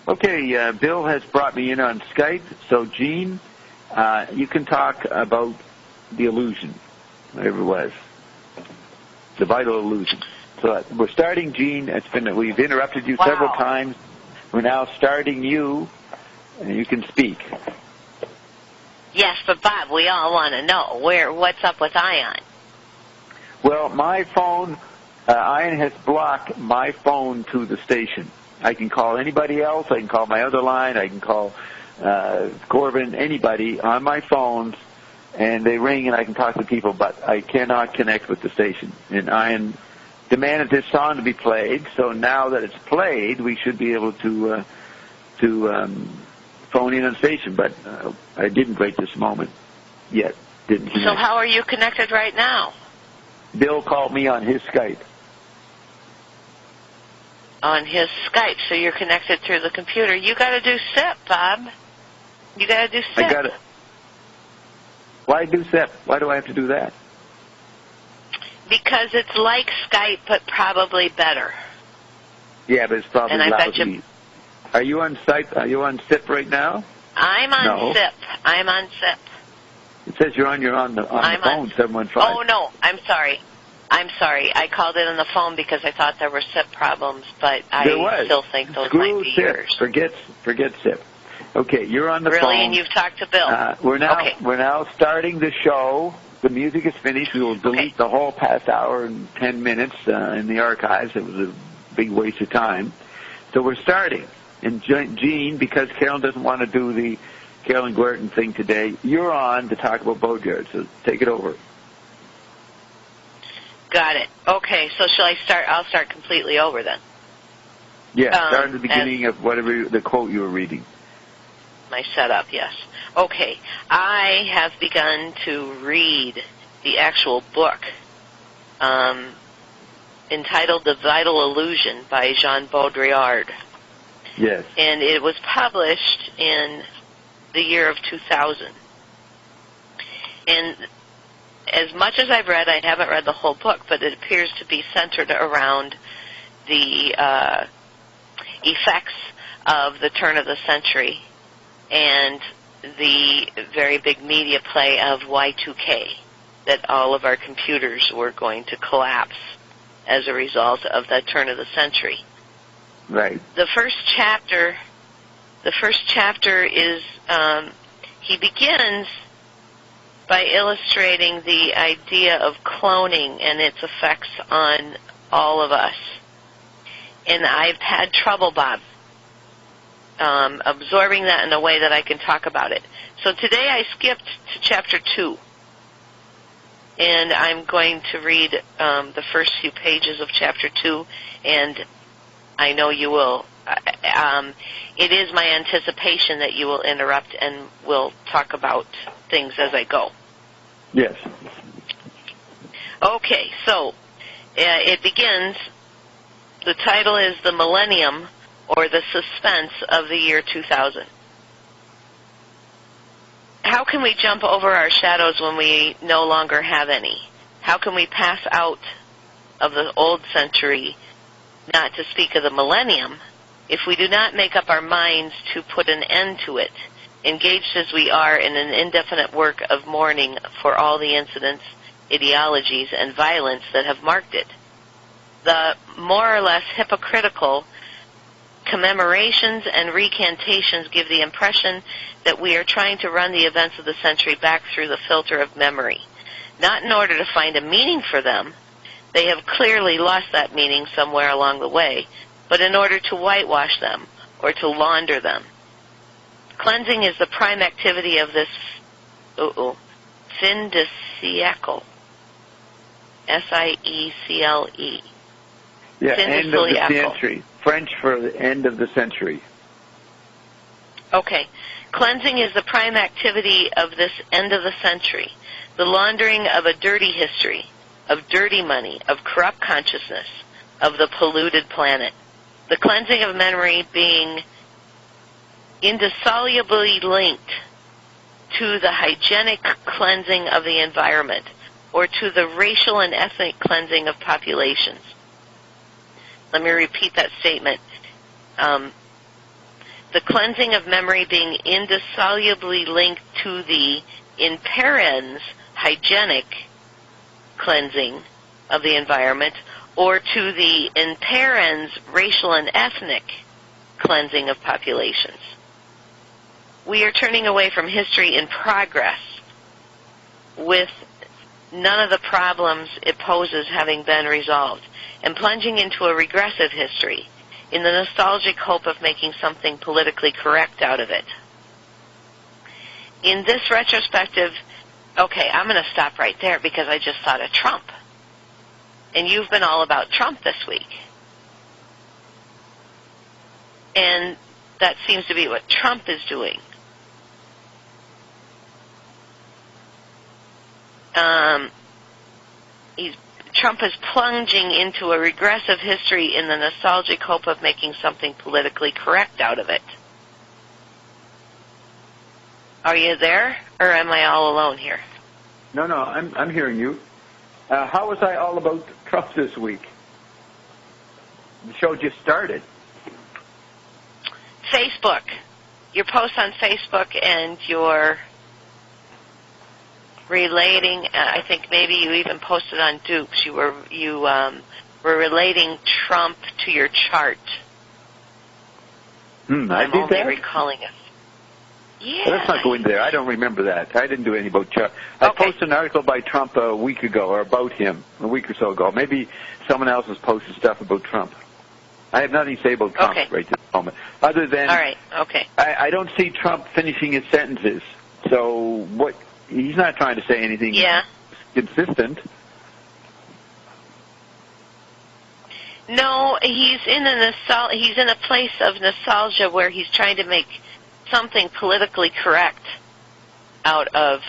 Okay, Bill has brought me in on Skype. So, Gene, you can talk about the illusion, whatever it was, the vital illusion. So we're starting, Gene. We've interrupted you several times. We're now starting you, and you can speak. Yes, but Bob, we all want to know what's up with Ion. Well, my phone, Ion has blocked my phone to the station. I can call anybody else. I can call my other line. I can call Corbin, anybody on my phones, and they ring and I can talk to people, but I cannot connect with the station. And Ion demanded this song to be played, so now that it's played, we should be able to phone in on station, but I didn't right this moment yet. Didn't connect. So how are you connected right now? Bill called me on his Skype. On his Skype, so you're connected through the computer. You got to do SIP, Bob. You got to do SIP. I got it. Why do SIP? Why do I have to do that? Because it's like Skype, but probably better. Yeah, but it's probably lousy. Are you on Skype? Are you on SIP right now? I'm on SIP. I'm on SIP. It says you're on the phone, 715. Oh, no, I'm sorry. I called it on the phone because I thought there were SIP problems, but I still think those might be yours. Forget SIP. Okay, you're on the phone. Really, and you've talked to Bill. We're now starting the show. The music is finished. We will delete the whole past hour and 10 minutes in the archives. It was a big waste of time. So we're starting. And Gene, because Carolyn doesn't want to do the Carolyn Guertin thing today, you're on to talk about Beauregard. So take it over. Got it. Okay, so shall I start? I'll start completely over then. Yeah, start at the beginning of whatever the quote you were reading. My setup, yes. Okay, I have begun to read the actual book entitled The Vital Illusion by Jean Baudrillard. Yes. And it was published in the year of 2000. And as much as I've read, I haven't read the whole book, but it appears to be centered around the effects of the turn of the century and the very big media play of Y2K, that all of our computers were going to collapse as a result of that turn of the century. Right. The first chapter is, he begins by illustrating the idea of cloning and its effects on all of us. And I've had trouble, Bob, absorbing that in a way that I can talk about it. So today I skipped to chapter 2, and I'm going to read the first few pages of chapter 2, and I know you will. It is my anticipation that you will interrupt and we'll talk about things as I go. Yes. Okay, so it begins. The title is The Millennium, or The Suspense of the Year 2000. How can we jump over our shadows when we no longer have any? How can we pass out of the old century, not to speak of the millennium, if we do not make up our minds to put an end to it, engaged as we are in an indefinite work of mourning for all the incidents, ideologies, and violence that have marked it? The more or less hypocritical commemorations and recantations give the impression that we are trying to run the events of the century back through the filter of memory, not in order to find a meaning for them. They have clearly lost that meaning somewhere along the way, but in order to whitewash them or to launder them. Cleansing is the prime activity of this fin de siècle. S-I-E-C-L-E. Yeah, end of the century. French for the end of the century. Okay. Cleansing is the prime activity of this end of the century, the laundering of a dirty history, of dirty money, of corrupt consciousness, of the polluted planet. The cleansing of memory being indissolubly linked to the hygienic cleansing of the environment, or to the racial and ethnic cleansing of populations. Let me repeat that statement. the cleansing of memory being indissolubly linked to the, in parens, hygienic cleansing of the environment, or to the, in parens, racial and ethnic cleansing of populations. We are turning away from history in progress with none of the problems it poses having been resolved, and plunging into a regressive history in the nostalgic hope of making something politically correct out of it. In this retrospective, okay, I'm going to stop right there because I just thought of Trump. And you've been all about Trump this week. And that seems to be what Trump is doing. Trump is plunging into a regressive history in the nostalgic hope of making something politically correct out of it. Are you there, or am I all alone here? No, I'm hearing you. How was I all about Trump this week? The show just started. Facebook. Your post on Facebook and your relating, I think maybe you even posted on Dupes. You were relating Trump to your chart. I did only that? recalling it. Yeah. Let's not go into there. I don't remember that. I didn't do anything about Trump. I posted an article by Trump a week ago, or about him, a week or so ago. Maybe someone else has posted stuff about Trump. I have nothing to say about Trump right this moment, other than all right. Okay. I don't see Trump finishing his sentences. So what? He's not trying to say anything consistent. No, he's in a place of nostalgia where he's trying to make something politically correct out of.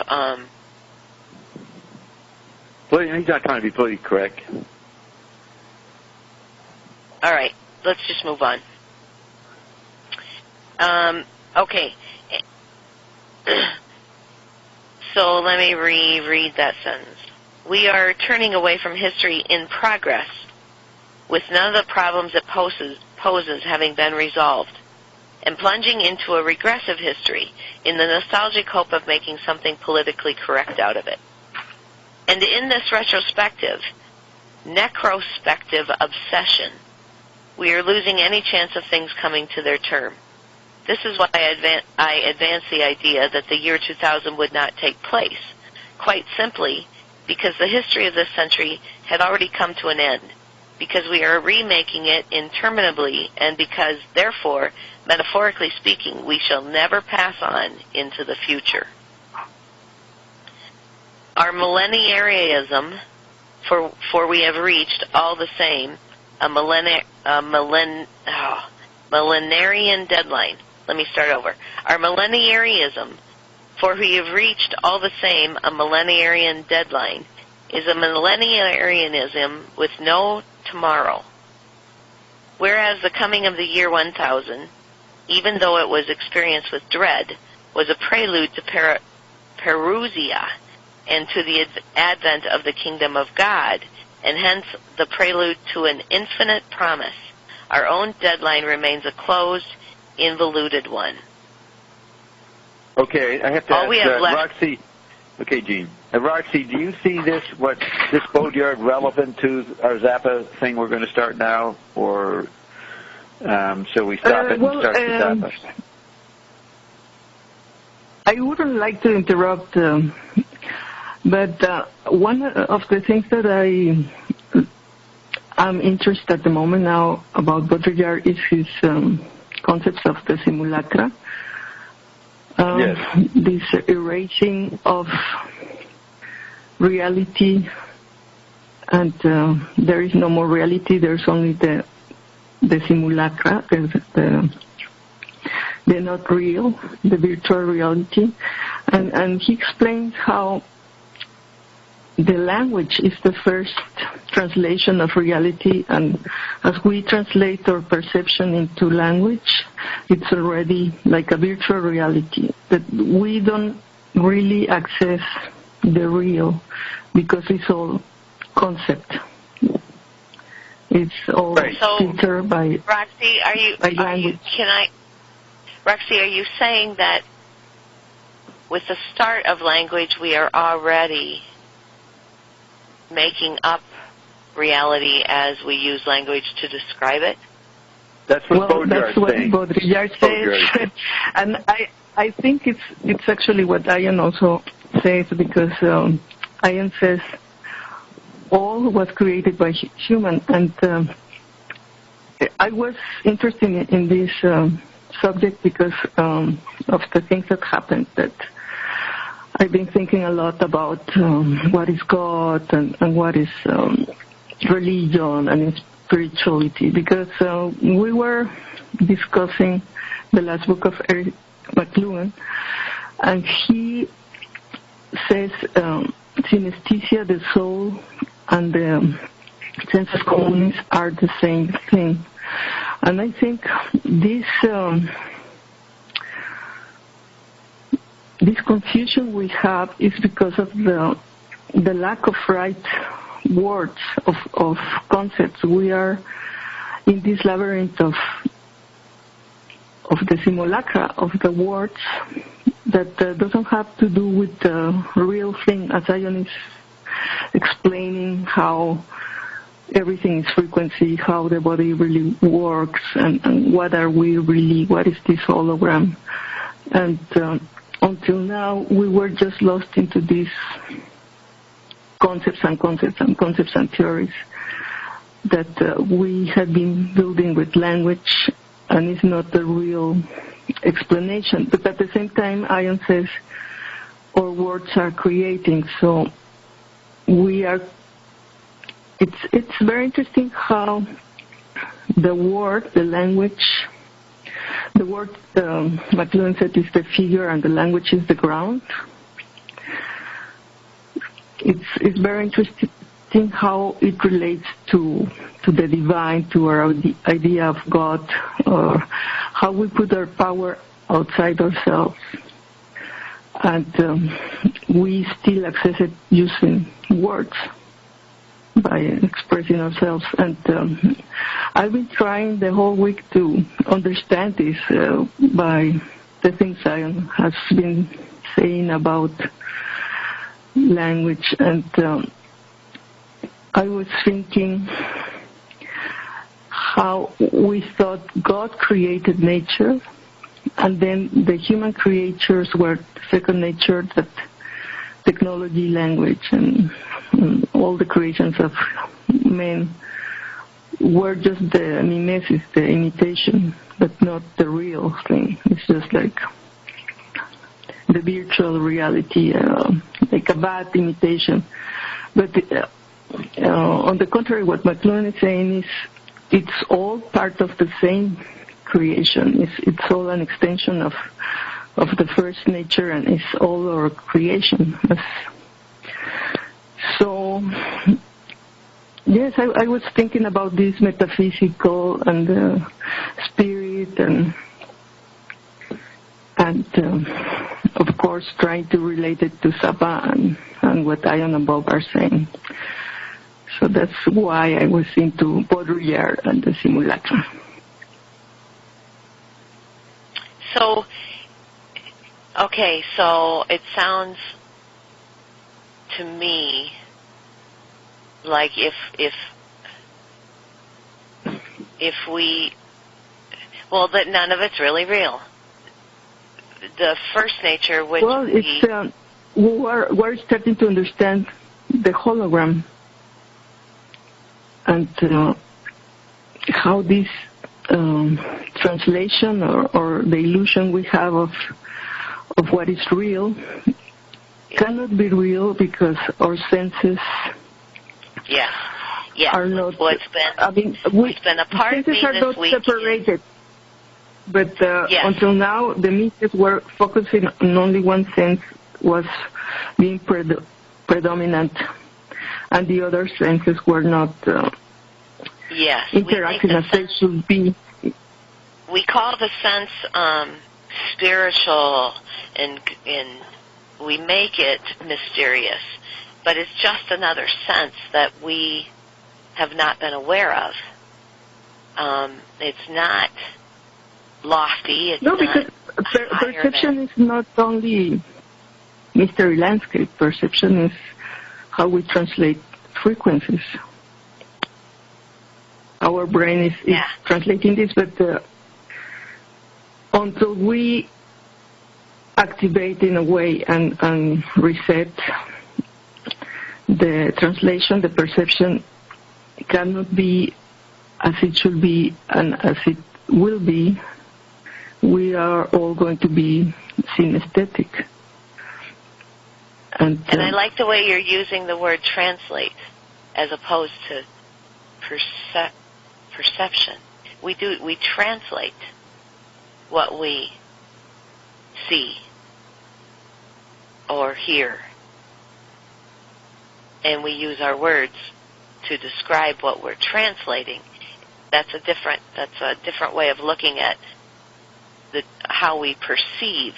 He's not trying to be politically correct. All right, let's just move on. Okay. So let me reread that sentence. We are turning away from history in progress, with none of the problems it poses having been resolved, and plunging into a regressive history in the nostalgic hope of making something politically correct out of it. And in this retrospective, necrospective obsession, we are losing any chance of things coming to their term. This is why I advance the idea that the year 2000 would not take place, quite simply because the history of this century had already come to an end, because we are remaking it interminably, and because, therefore, metaphorically speaking, we shall never pass on into the future. Our millenarianism, for we have reached all the same a millenarian deadline. Let me start over. Our millenarianism, for we have reached all the same a millenarian deadline, is a millenarianism with no tomorrow. Whereas the coming of the year 1000, even though it was experienced with dread, was a prelude to parousia and to the advent of the kingdom of God, and hence the prelude to an infinite promise. Our own deadline remains a closed, involuted one. Okay, I have to ask Roxy. Okay, Gene. Roxy, do you see this boatyard relevant to our Zappa thing we're going to start now, or shall we stop it and start the Zappa? I wouldn't like to interrupt, but one of the things that I'm interested at the moment now about Baudrillard is his concepts of the simulacra. Yes. This erasing of reality, and there is no more reality, there's only the simulacra, the not real, the virtual reality. And he explains how the language is the first translation of reality, and as we translate our perception into language, it's already like a virtual reality, that we don't really access the real because it's all concept. It's all filtered by Roxy, language. Roxy, are you saying that with the start of language, we are already making up reality as we use language to describe it? That's what Baudrillard says. And I think it's actually what Ian also says, because Ian says all was created by human. And I was interested in this subject because of the things that happened, that I've been thinking a lot about what is God and what is religion and spirituality, because we were discussing the last book of Eric McLuhan, and he says synesthesia, the soul, and the sensus communis are the same thing. And I think this confusion we have is because of the lack of right words, of concepts. We are in this labyrinth of the simulacra of the words that doesn't have to do with the real thing, as Ion is explaining how everything is frequency, how the body really works, and what are we really, what is this hologram. And until now, we were just lost into these concepts and theories that we had been building with language, and it's not the real explanation. But at the same time, Ion says our words are creating, so we are. It's very interesting how the word, the language, the word McLuhan said is the figure and the language is the ground. It's very interesting how it relates to the divine, to our idea of God, or how we put our power outside ourselves, and we still access it using words by expressing ourselves. And I've been trying the whole week to understand this by the things I have been saying about language, and I was thinking how we thought God created nature, and then the human creatures were second nature, that technology, language, and all the creations of men were just the mimesis, the imitation, but not the real thing. It's just like the virtual reality, like a bad imitation. But on the contrary, what McLuhan is saying is it's all part of the same creation. It's all an extension of the first nature, and it's all our creation. So, yes, I was thinking about this metaphysical and spirit, and of course trying to relate it to Zappa and what Ion and Bob are saying. So that's why I was into Baudrillard and the simulacra. So, okay, so it sounds to me like if we, well, that none of it's really real. The first nature, which we're starting to understand the hologram, and how this translation or the illusion we have of what is real cannot be real, because our senses are not. It's been a part of me are not this separated. But until now, the meters were focusing on only one sense, was being predominant, and the other senses were not interacting as they should be. We call the sense spiritual, and we make it mysterious, but it's just another sense that we have not been aware of. It's not lofty. It's no, because perception is not only mystery landscape. Perception is how we translate frequencies. Our brain is translating this, but until we activate in a way and reset the translation, the perception cannot be as it should be and as it will be. We are all going to be synesthetic. And I like the way you're using the word translate as opposed to perception. We translate what we see or hear, and we use our words to describe what we're translating. That's a different way of looking at how we perceive.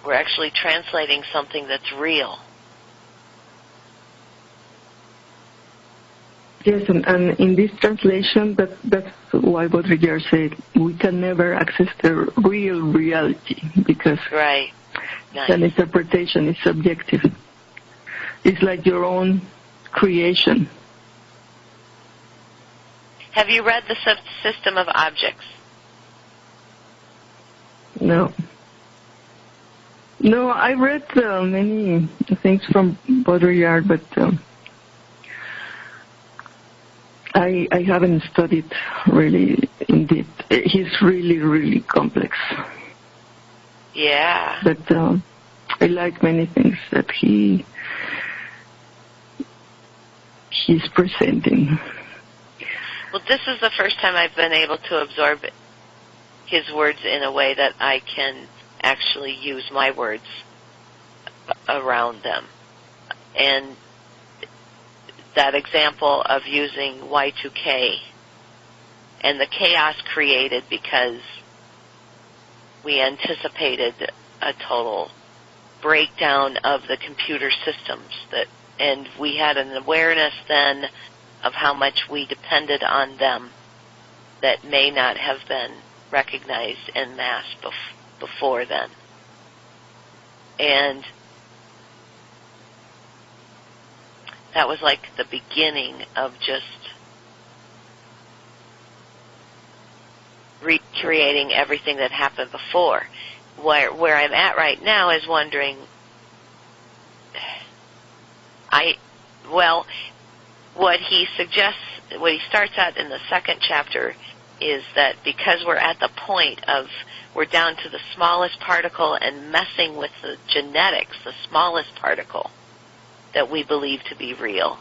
We're actually translating something that's real. Yes, and in this translation, that's why Baudrillard said we can never access the real reality because right. Nice. An interpretation is subjective. It's like your own creation. Have you read The System of Objects? No. No, I read many things from Baudrillard, but I haven't studied really in depth. He's really, really complex. Yeah. But I like many things that he's presenting. Well, this is the first time I've been able to absorb his words in a way that I can actually use my words around them. And that example of using Y2K and the chaos created because we anticipated a total breakdown of the computer systems, and we had an awareness then of how much we depended on them that may not have been recognized en masse before then. And that was like the beginning of just recreating everything that happened before. Where I'm at right now is wondering, what he suggests, what he starts out in the second chapter is that because we're at the point of we're down to the smallest particle and messing with the genetics, the smallest particle that we believe to be real,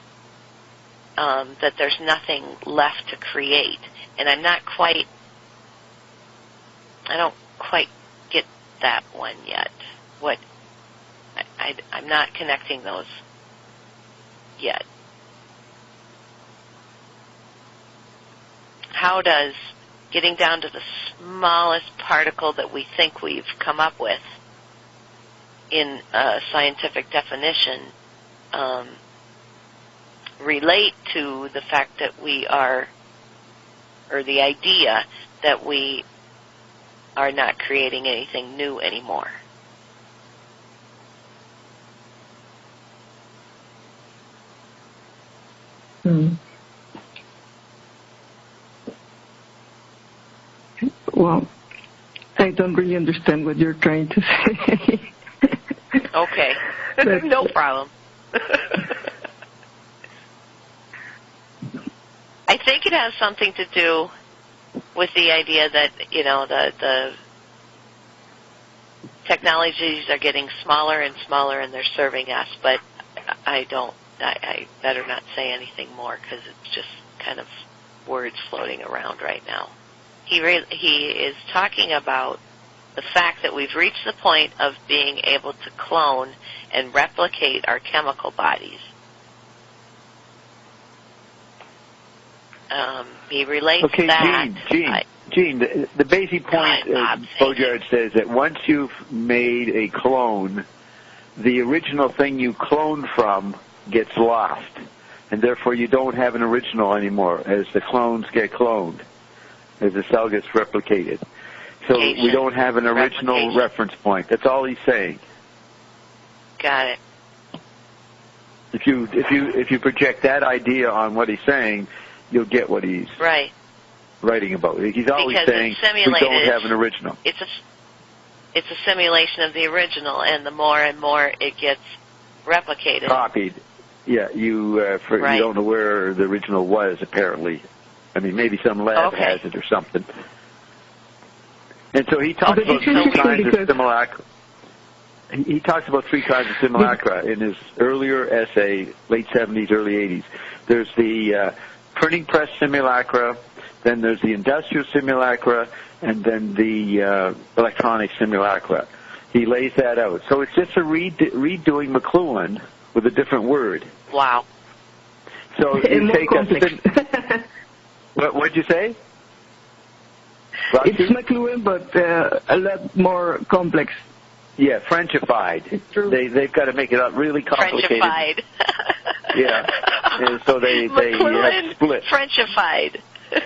that there's nothing left to create. And I don't quite get that one yet. I'm not connecting those yet. How does getting down to the smallest particle that we think we've come up with in a scientific definition relate to the fact that we are, or the idea that we are not creating anything new anymore? Well, I don't really understand what you're trying to say. Okay. No problem. I think it has something to do with the idea that, the technologies are getting smaller and smaller and they're serving us, but I better not say anything more because it's just kind of words floating around right now. He is talking about the fact that we've reached the point of being able to clone and replicate our chemical bodies. He relates that. Gene, the basic point, Baudrillard says that once you've made a clone, the original thing you cloned from gets lost, and therefore you don't have an original anymore as the clones get cloned. as the cell gets replicated. So we don't have an original reference point. That's all he's saying. Got it. If you project that idea on what he's saying, you'll get what he's writing about. He's always saying we don't have an original. It's a simulation of the original, and the more and more it gets replicated, copied. Yeah, you don't know where the original was. Apparently, I mean, maybe some lab has it or something. And so he talks about three kinds of simulacra. He talks about three kinds of simulacra in his earlier essay, late 70s, early 80s. There's the printing press simulacra, then there's the industrial simulacra, and then the electronic simulacra. He lays that out. So it's just a redoing McLuhan with a different word. Wow. So you take what'd you say? Roxy? It's McLuhan, but a lot more complex. Yeah, Frenchified. It's true. They've got to make it up really complicated. Frenchified. Yeah. And so they have split. Frenchified.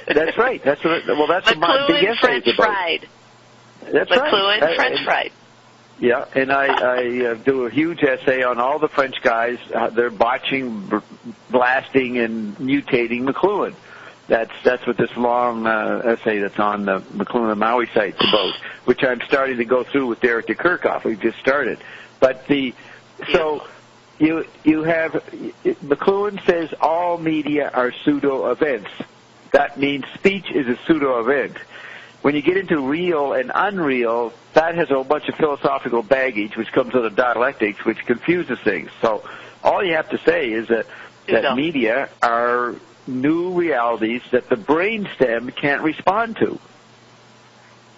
That's right. That's what my big essay is about. Fried. That's McLuhan right. French fried. Yeah, and I do a huge essay on all the French guys. They're botching, blasting, and mutating McLuhan. That's what this long essay that's on the McLuhan and Maui site is about, which I'm starting to go through with Derek DeKirchhoff. We've just started. But so you have, McLuhan says all media are pseudo-events. That means speech is a pseudo-event. When you get into real and unreal, that has a whole bunch of philosophical baggage, which comes out of dialectics, which confuses things. So all you have to say is that media are new realities that the brainstem can't respond to.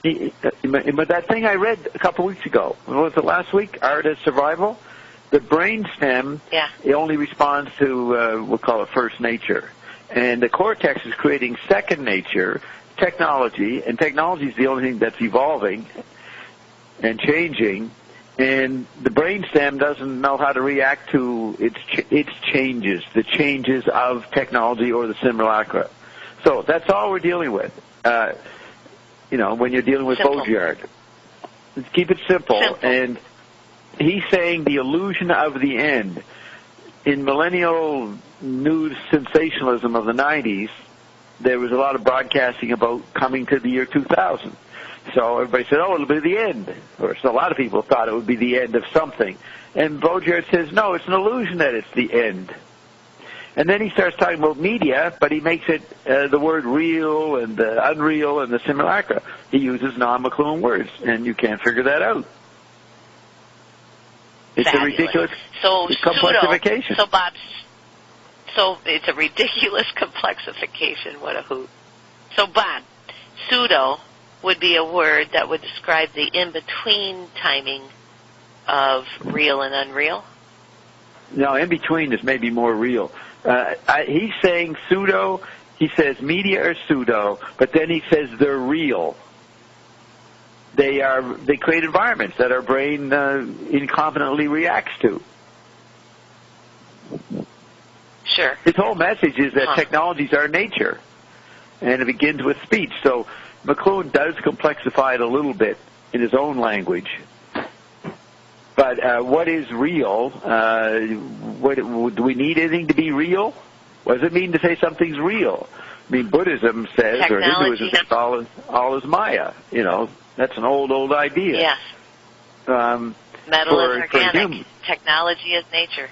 But that thing I read a couple weeks ago, was it last week, Art as Survival? The brainstem it only responds to, we'll call it first nature. And the cortex is creating second nature, technology, and technology is the only thing that's evolving and changing, and the brainstem doesn't know how to react to its changes, the changes of technology or the simulacra. So that's all we're dealing with, when you're dealing with Baudrillard. Let's keep it simple. And he's saying the illusion of the end. In millennial news sensationalism of the 90s, there was a lot of broadcasting about coming to the year 2000. So everybody said, it'll be the end. Or so a lot of people thought it would be the end of something. And Baudrillard says, no, it's an illusion that it's the end. And then he starts talking about media, but he makes it the word real and the unreal and the simulacra. He uses non-McLuhan words, and you can't figure that out. It's a ridiculous complexification. So Bob, it's a ridiculous complexification. What a hoot. So Bob, pseudo would be a word that would describe the in-between timing of real and unreal? No, in-between is maybe more real. He's saying pseudo, he says media are pseudo, but then he says they're real. They create environments that our brain incompetently reacts to. Sure. His whole message is that technologies are nature, and it begins with speech. So McLuhan does complexify it a little bit in his own language. But what is real? Do we need anything to be real? What does it mean to say something's real? I mean, Buddhism says, technology, or Hinduism says, all is Maya. That's an old idea. Yes. Metal is organic. Technology is nature.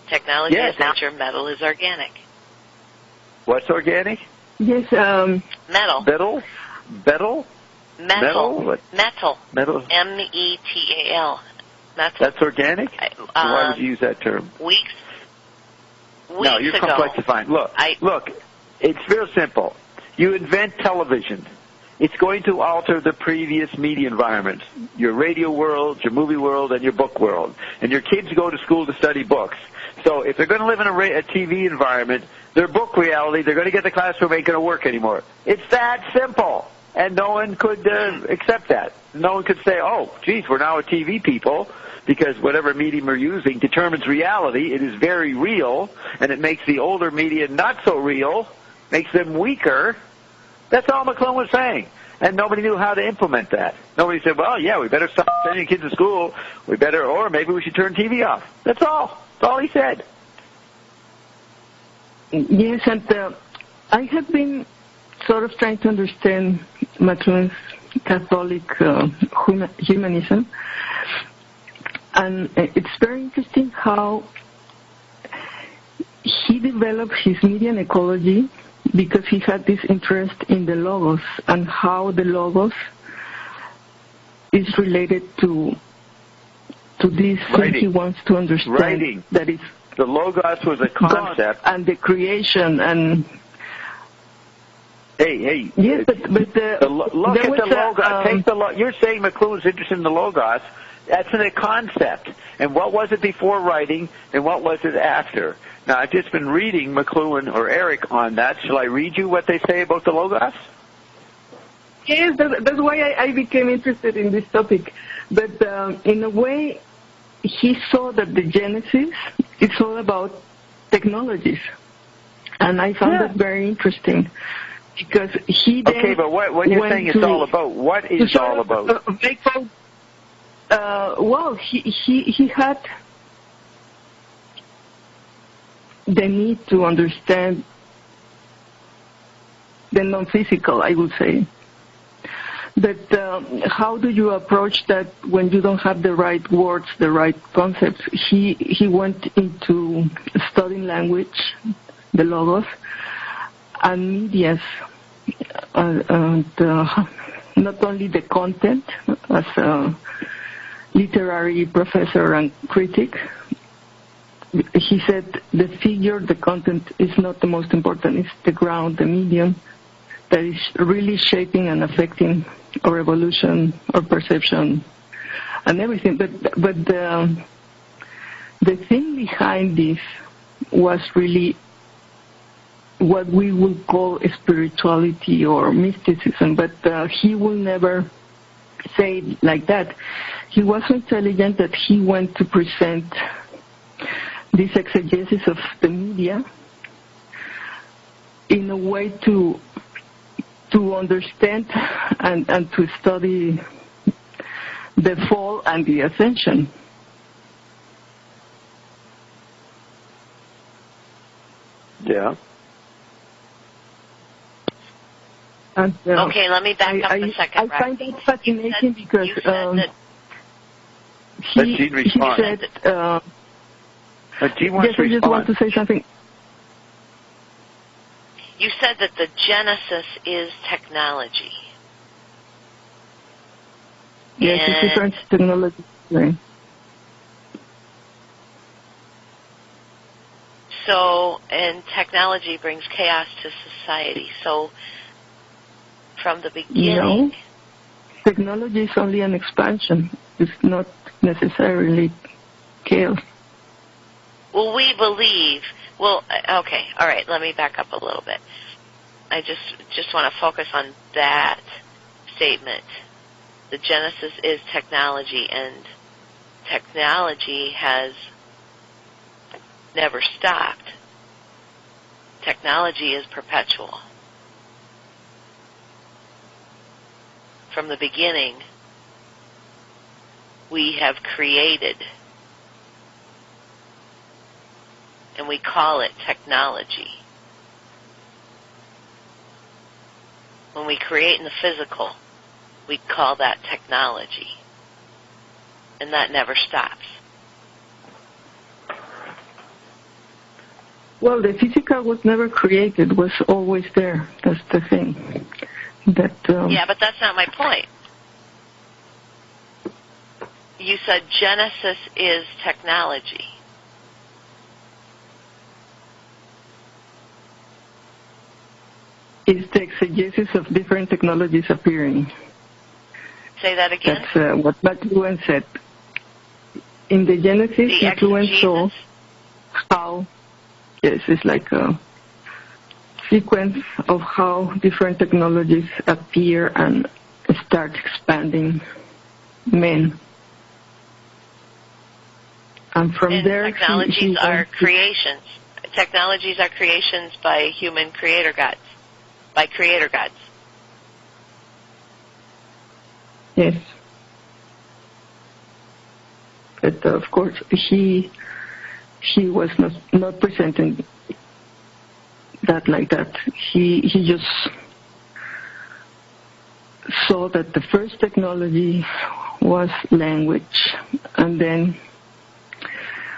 Technology is nature. Metal is organic. What's organic? Yes. Metal. Metal. Metal. Metal. METAL. Metal. That's organic? Why would you use that term? Weeks no, you're ago, complexifying. Look, it's real simple. You invent television. It's going to alter the previous media environments, your radio world, your movie world, and your book world. And your kids go to school to study books. So if they're going to live in a TV environment, their book reality, they're going to get the classroom ain't going to work anymore. It's that simple. And no one could accept that. No one could say, oh, geez, we're now a TV people, because whatever medium we're using determines reality. It is very real, and it makes the older media not so real, makes them weaker, That's all McClellan was saying. And nobody knew how to implement that. Nobody said, well, yeah, we better stop sending kids to school. We better, or maybe we should turn TV off. That's all. That's all he said. Yes, and I have been sort of trying to understand McClellan's Catholic humanism. And it's very interesting how he developed his median ecology because he had this interest in the logos and how the logos is related to this thing he wants to understand. Writing. That is, the logos was a concept. God and the creation and... Hey. Yes, but look at the logos. You're saying McLuhan's interested in the logos. That's a concept. And what was it before writing, and what was it after? Now, I've just been reading McLuhan or Eric on that. Shall I read you what they say about the logos? Yes, that's why I became interested in this topic. But in a way, he saw that the Genesis is all about technologies. And I found that very interesting. Because he then okay, but what you're saying it's all about, what is all about? Well, he had the need to understand the non-physical, I would say. But how do you approach that when you don't have the right words, the right concepts? He went into studying language, the logos, and medias, and not only the content as a literary professor and critic. He said the figure, the content is not the most important, it's the ground, the medium that is really shaping and affecting our evolution, our perception, and everything. But the thing behind this was really what we would call spirituality or mysticism, but he will never say it like that. He was so intelligent that he went to present this exegesis of the media in a way to understand and to study the fall and the ascension. Yeah. And, okay, let me back up a second. I find that fascinating because he said... Gene wants to respond. I just want to say something. You said that the genesis is technology. Yes, it's different technology. Right. So, and technology brings chaos to society. So, from the beginning... No, technology is only an expansion. It's not necessarily chaos. Well, we believe... Well, okay, all right, let me back up a little bit. I just want to focus on that statement. The genesis is technology, and technology has never stopped. Technology is perpetual. From the beginning, we have created, and we call it technology. When we create in the physical, we call that technology. And that never stops. Well, the physical was never created, was always there. That's the thing. Yeah, but that's not my point. You said Genesis is technology. It's the exegesis of different technologies appearing. Say that again? That's what McLuhan said. In the Genesis, McLuhan saw how, yes, it's like a sequence of how different technologies appear and start expanding men. And from there, technologies are creations. Technologies are creations by human creator gods. By creator gods. Yes. But of course, he was not presenting that like that. He just saw that the first technology was language, and then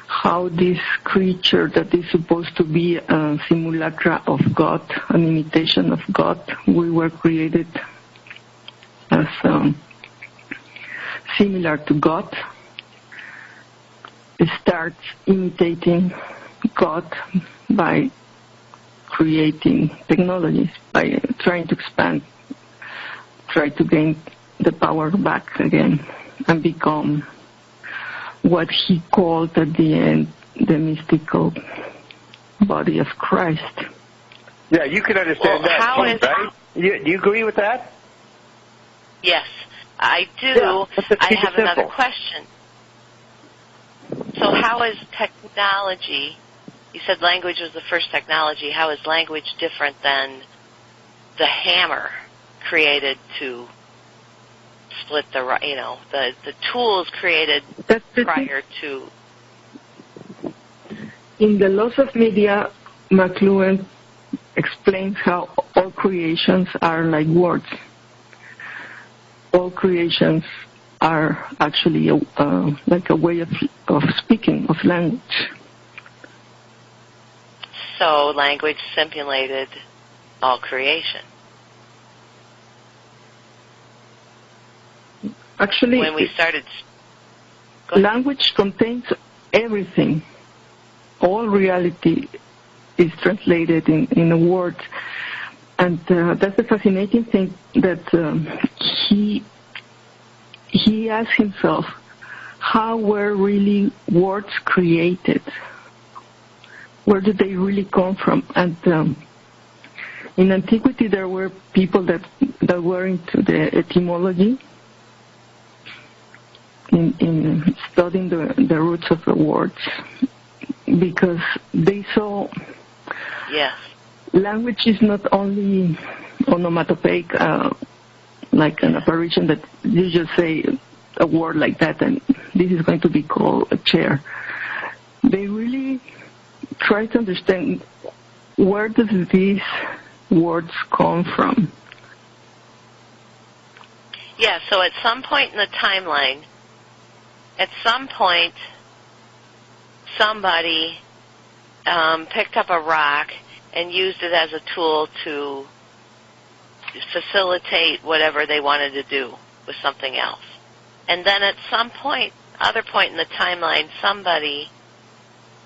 how this creature that is supposed to be a simulacra of God, an imitation of God, we were created as similar to God, starts imitating God by creating technologies, by trying to expand, try to gain the power back again and become what he called at the end the mystical body of Christ. Yeah, you can understand that too, right? Do you agree with that? Yes, I do. Yeah, I have another question. So how is technology, you said language was the first technology, how is language different than the hammer created to split the tools created prior to? In the Laws of Media, McLuhan explains how all creations are like words. All creations are actually like a way of speaking, of language. So language simulated all creation. Actually, when we started, language contains everything. All reality is translated in a word. And that's the fascinating thing, that he asked himself, how were really words created? Where did they really come from? And in antiquity, there were people that were into the etymology, in studying the roots of the words, because they saw language is not only onomatopoeic, like an apparition that you just say a word like that and this is going to be called a chair. They really try to understand, where does these words come from? Yeah, so at some point in the timeline, at some point, somebody picked up a rock and used it as a tool to facilitate whatever they wanted to do with something else. And then at some point, other point in the timeline, somebody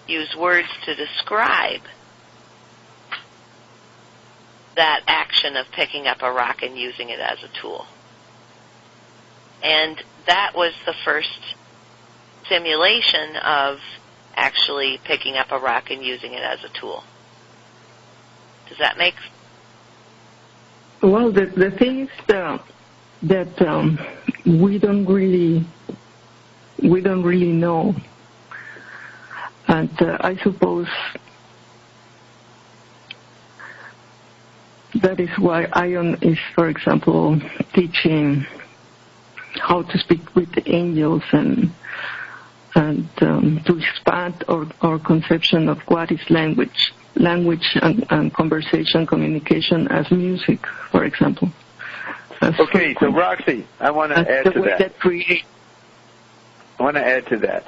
used words to describe that action of picking up a rock and using it as a tool. And that was the first simulation of actually picking up a rock and using it as a tool. Does that make sense? Well, the thing is that we don't really know, and I suppose that is why Ion is, for example, teaching how to speak with the angels and to expand our conception of what is language and conversation, communication as music, for example. Okay, so Roxy, I want to add to that. I want to add to that.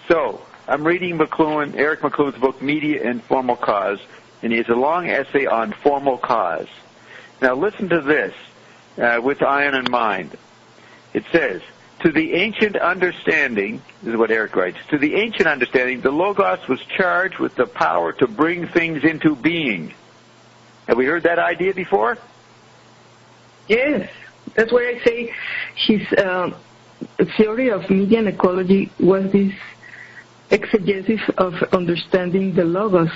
So I'm reading Eric McLuhan's book, Media and Formal Cause, and he has a long essay on formal cause. Now listen to this with Ion in mind. It says, to the ancient understanding, this is what Eric writes, to the ancient understanding, the Logos was charged with the power to bring things into being. Have we heard that idea before? Yes. That's why I say his theory of media and ecology was this exegesis of understanding the Logos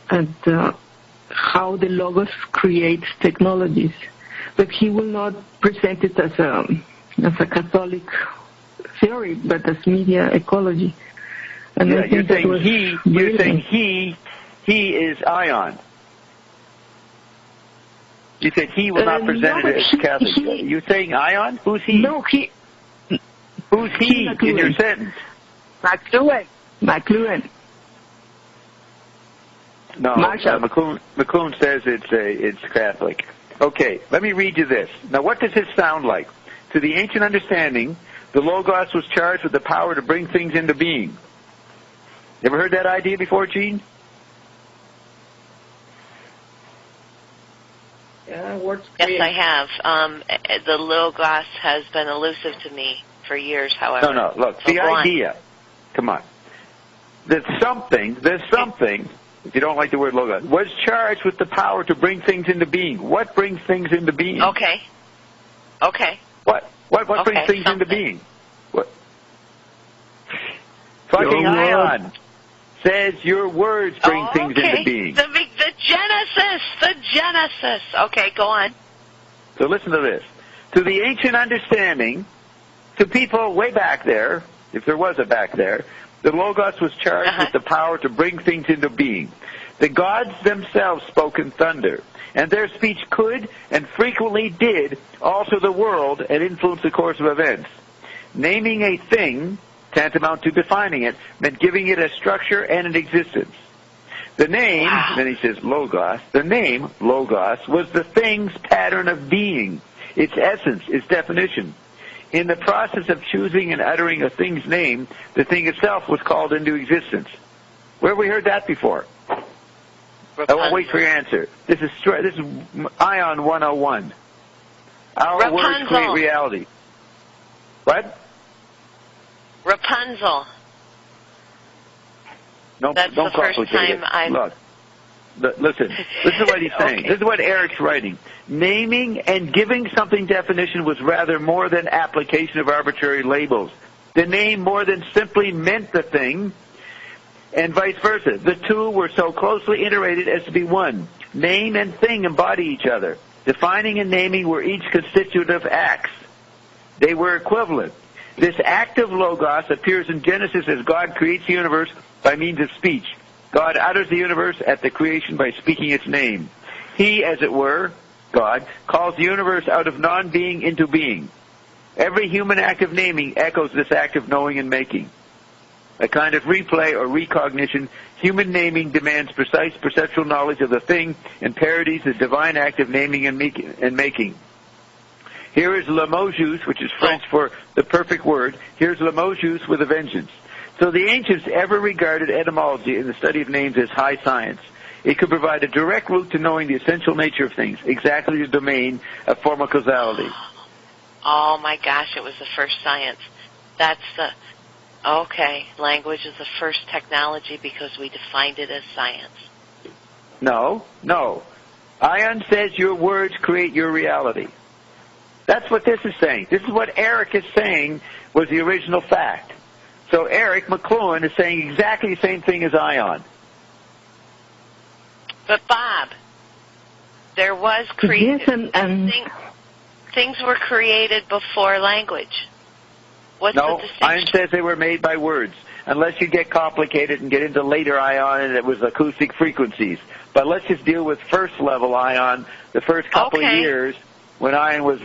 and how the Logos creates technologies. But he will not present it as a Catholic theory, but as media ecology. And I think you're saying he is Ion. You said he will not present it as Catholic. You're saying Ion? Who's he? No, Who's he in your sentence? McLuhan. No, McLuhan says it's Catholic. Okay, let me read you this. Now, what does this sound like? To the ancient understanding, the Logos was charged with the power to bring things into being. You ever heard that idea before, Gene? Yes, I have. The Logos has been elusive to me for years, however. No, look, the idea, come on. There's something, if you don't like the word Logos, was charged with the power to bring things into being. What brings things into being? Okay. What brings things into being? What? Fucking ion says your words bring things into being. The Genesis. Okay, go on. So listen to this. To the ancient understanding, to people way back there, if there was a back there, the Logos was charged with the power to bring things into being. The gods themselves spoke in thunder, and their speech could and frequently did alter the world and influence the course of events. Naming a thing, tantamount to defining it, meant giving it a structure and an existence. The name, then he says Logos, the name Logos was the thing's pattern of being, its essence, its definition. In the process of choosing and uttering a thing's name, the thing itself was called into existence. Where have we heard that before? I won't wait for your answer. This is Ion 101. Our words create reality. What? Rapunzel. No, That's don't the first complicate time it. Look, listen. This is what he's saying. Okay. This is what Eric's writing. Naming and giving something definition was rather more than application of arbitrary labels. The name more than simply meant the thing, and vice versa. The two were so closely integrated as to be one. Name and thing embody each other. Defining and naming were each constitutive acts. They were equivalent. This active Logos appears in Genesis as God creates the universe by means of speech. God utters the universe at the creation by speaking its name. He, as it were, God, calls the universe out of non-being into being. Every human act of naming echoes this act of knowing and making. A kind of replay or recognition, human naming demands precise perceptual knowledge of the thing and parodies the divine act of naming and making. Here is le mot juste, which is French for the perfect word. Here's le mot juste with a vengeance. So the ancients ever regarded etymology and the study of names as high science. It could provide a direct route to knowing the essential nature of things, exactly the domain of formal causality. Oh my gosh, it was the first science. Language is the first technology because we defined it as science. No. Ion says your words create your reality. That's what this is saying. This is what Eric is saying was the original fact. So Eric McLuhan is saying exactly the same thing as Ion. But Bob, there was things were created before language. What's the distinction? Ion says they were made by words. Unless you get complicated and get into later Ion and it was acoustic frequencies. But let's just deal with first level Ion, the first couple of years when Ion was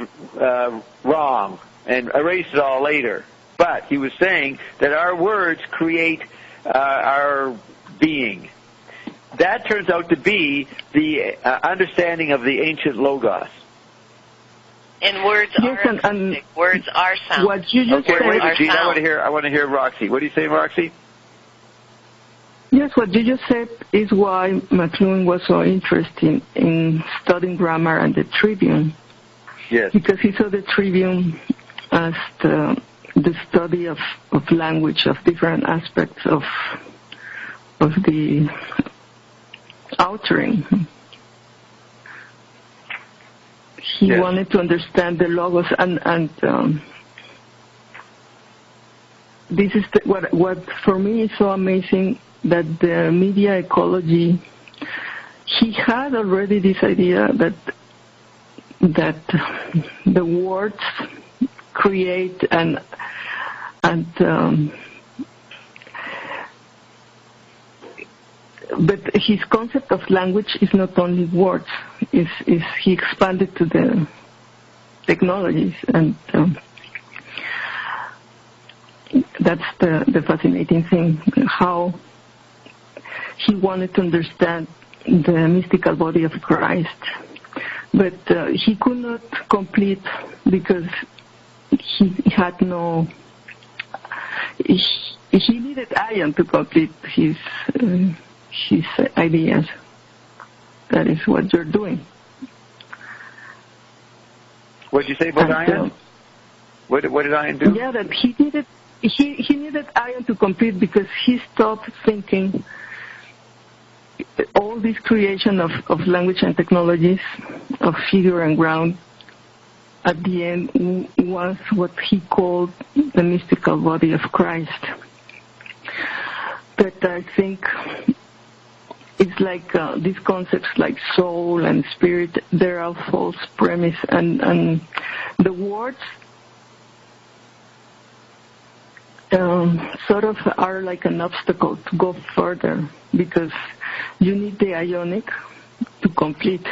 wrong and erased it all later. But he was saying that our words create our being. That turns out to be the understanding of the ancient Logos. And words are words are sound. What you just said. Wait, Gene, I want to hear Roxy. What do you say, Roxy? Yes, what you just said is why McLuhan was so interested in studying grammar and the Tribune. Yes. Because he saw the Tribune as the study of language, of different aspects of the outering. He wanted to understand the Logos, and this is what for me is so amazing, that the media ecology, he had already this idea that the words create and but his concept of language is not only words. Is he expanded to the technologies, and that's the fascinating thing, how he wanted to understand the mystical body of Christ. But he could not complete because he had no... He needed iron to complete his ideas. That is what you're doing. What did you say about iron? What did iron do? Yeah, that he needed iron to complete because he stopped thinking all this creation of language and technologies, of figure and ground, at the end was what he called the mystical body of Christ. But I think it's like these concepts like soul and spirit, they're all false premise, and the words sort of are like an obstacle to go further, because you need the ionic to complete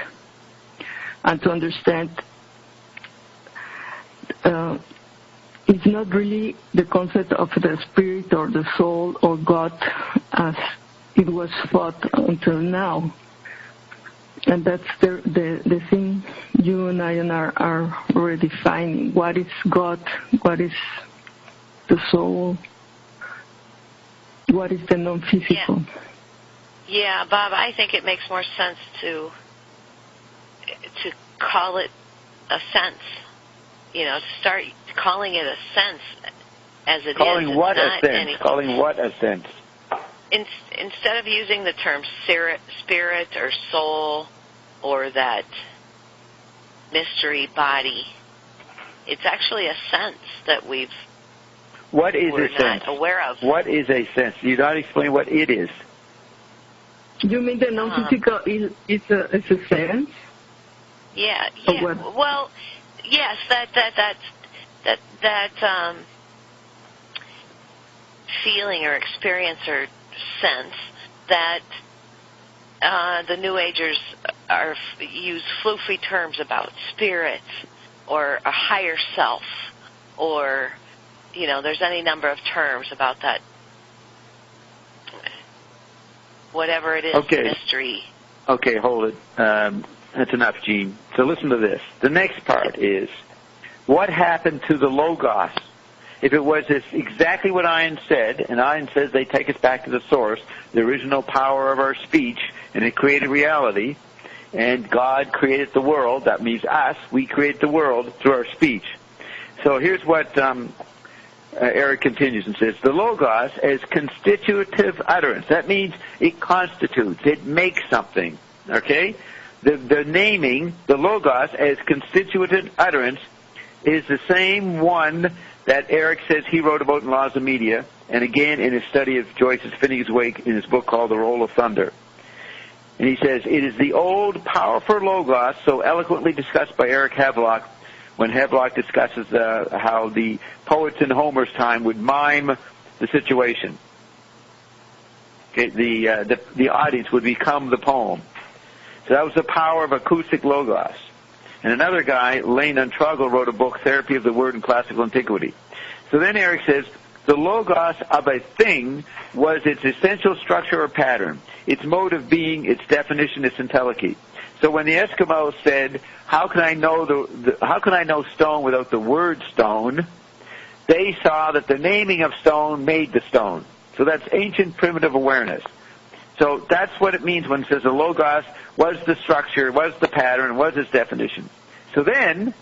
and to understand. It's not really the concept of the spirit or the soul or God as it was thought until now. And that's the thing you and I are already defining. What is God? What is the soul? What is the non-physical? Yeah, Bob, I think it makes more sense to call it a sense. You know, to start calling it a sense as it calling is. What a sense? Calling what a sense? Instead of using the term spirit or soul or that mystery body, it's actually a sense that we're not aware of. What is a sense? You don't explain what it is. You mean the non-physical is a sense? Yeah. Well, yes, that feeling or experience or sense that the New Agers use floofy terms about spirits or a higher self, or there's any number of terms about that. Whatever it is, mystery. Okay, hold it. That's enough, Gene. So listen to this. The next part is, what happened to the Logos? If it was exactly what Ian said, and Ian says they take us back to the source, the original power of our speech, and it created reality, and God created the world, that means us, we create the world through our speech. So here's what Eric continues and says, the Logos as constitutive utterance. That means it constitutes, it makes something, okay? The naming, the Logos as constitutive utterance, is the same one that Eric says he wrote about in Laws of Media, and again in his study of Joyce's Finnegan's Wake in his book called The Roll of Thunder. And he says, it is the old, powerful Logos, so eloquently discussed by Eric Havelock, when Havelock discusses how the poets in Homer's time would mime the situation. Okay, the audience would become the poem. So that was the power of acoustic Logos. And another guy, Lane Untruggle, wrote a book, Therapy of the Word in Classical Antiquity. So then Eric says, the Logos of a thing was its essential structure or pattern, its mode of being, its definition, its entelechy. So when the Eskimos said, how can I know stone without the word stone, they saw that the naming of stone made the stone. So that's ancient primitive awareness. So that's what it means when it says the Logos was the structure, was the pattern, was its definition. So then,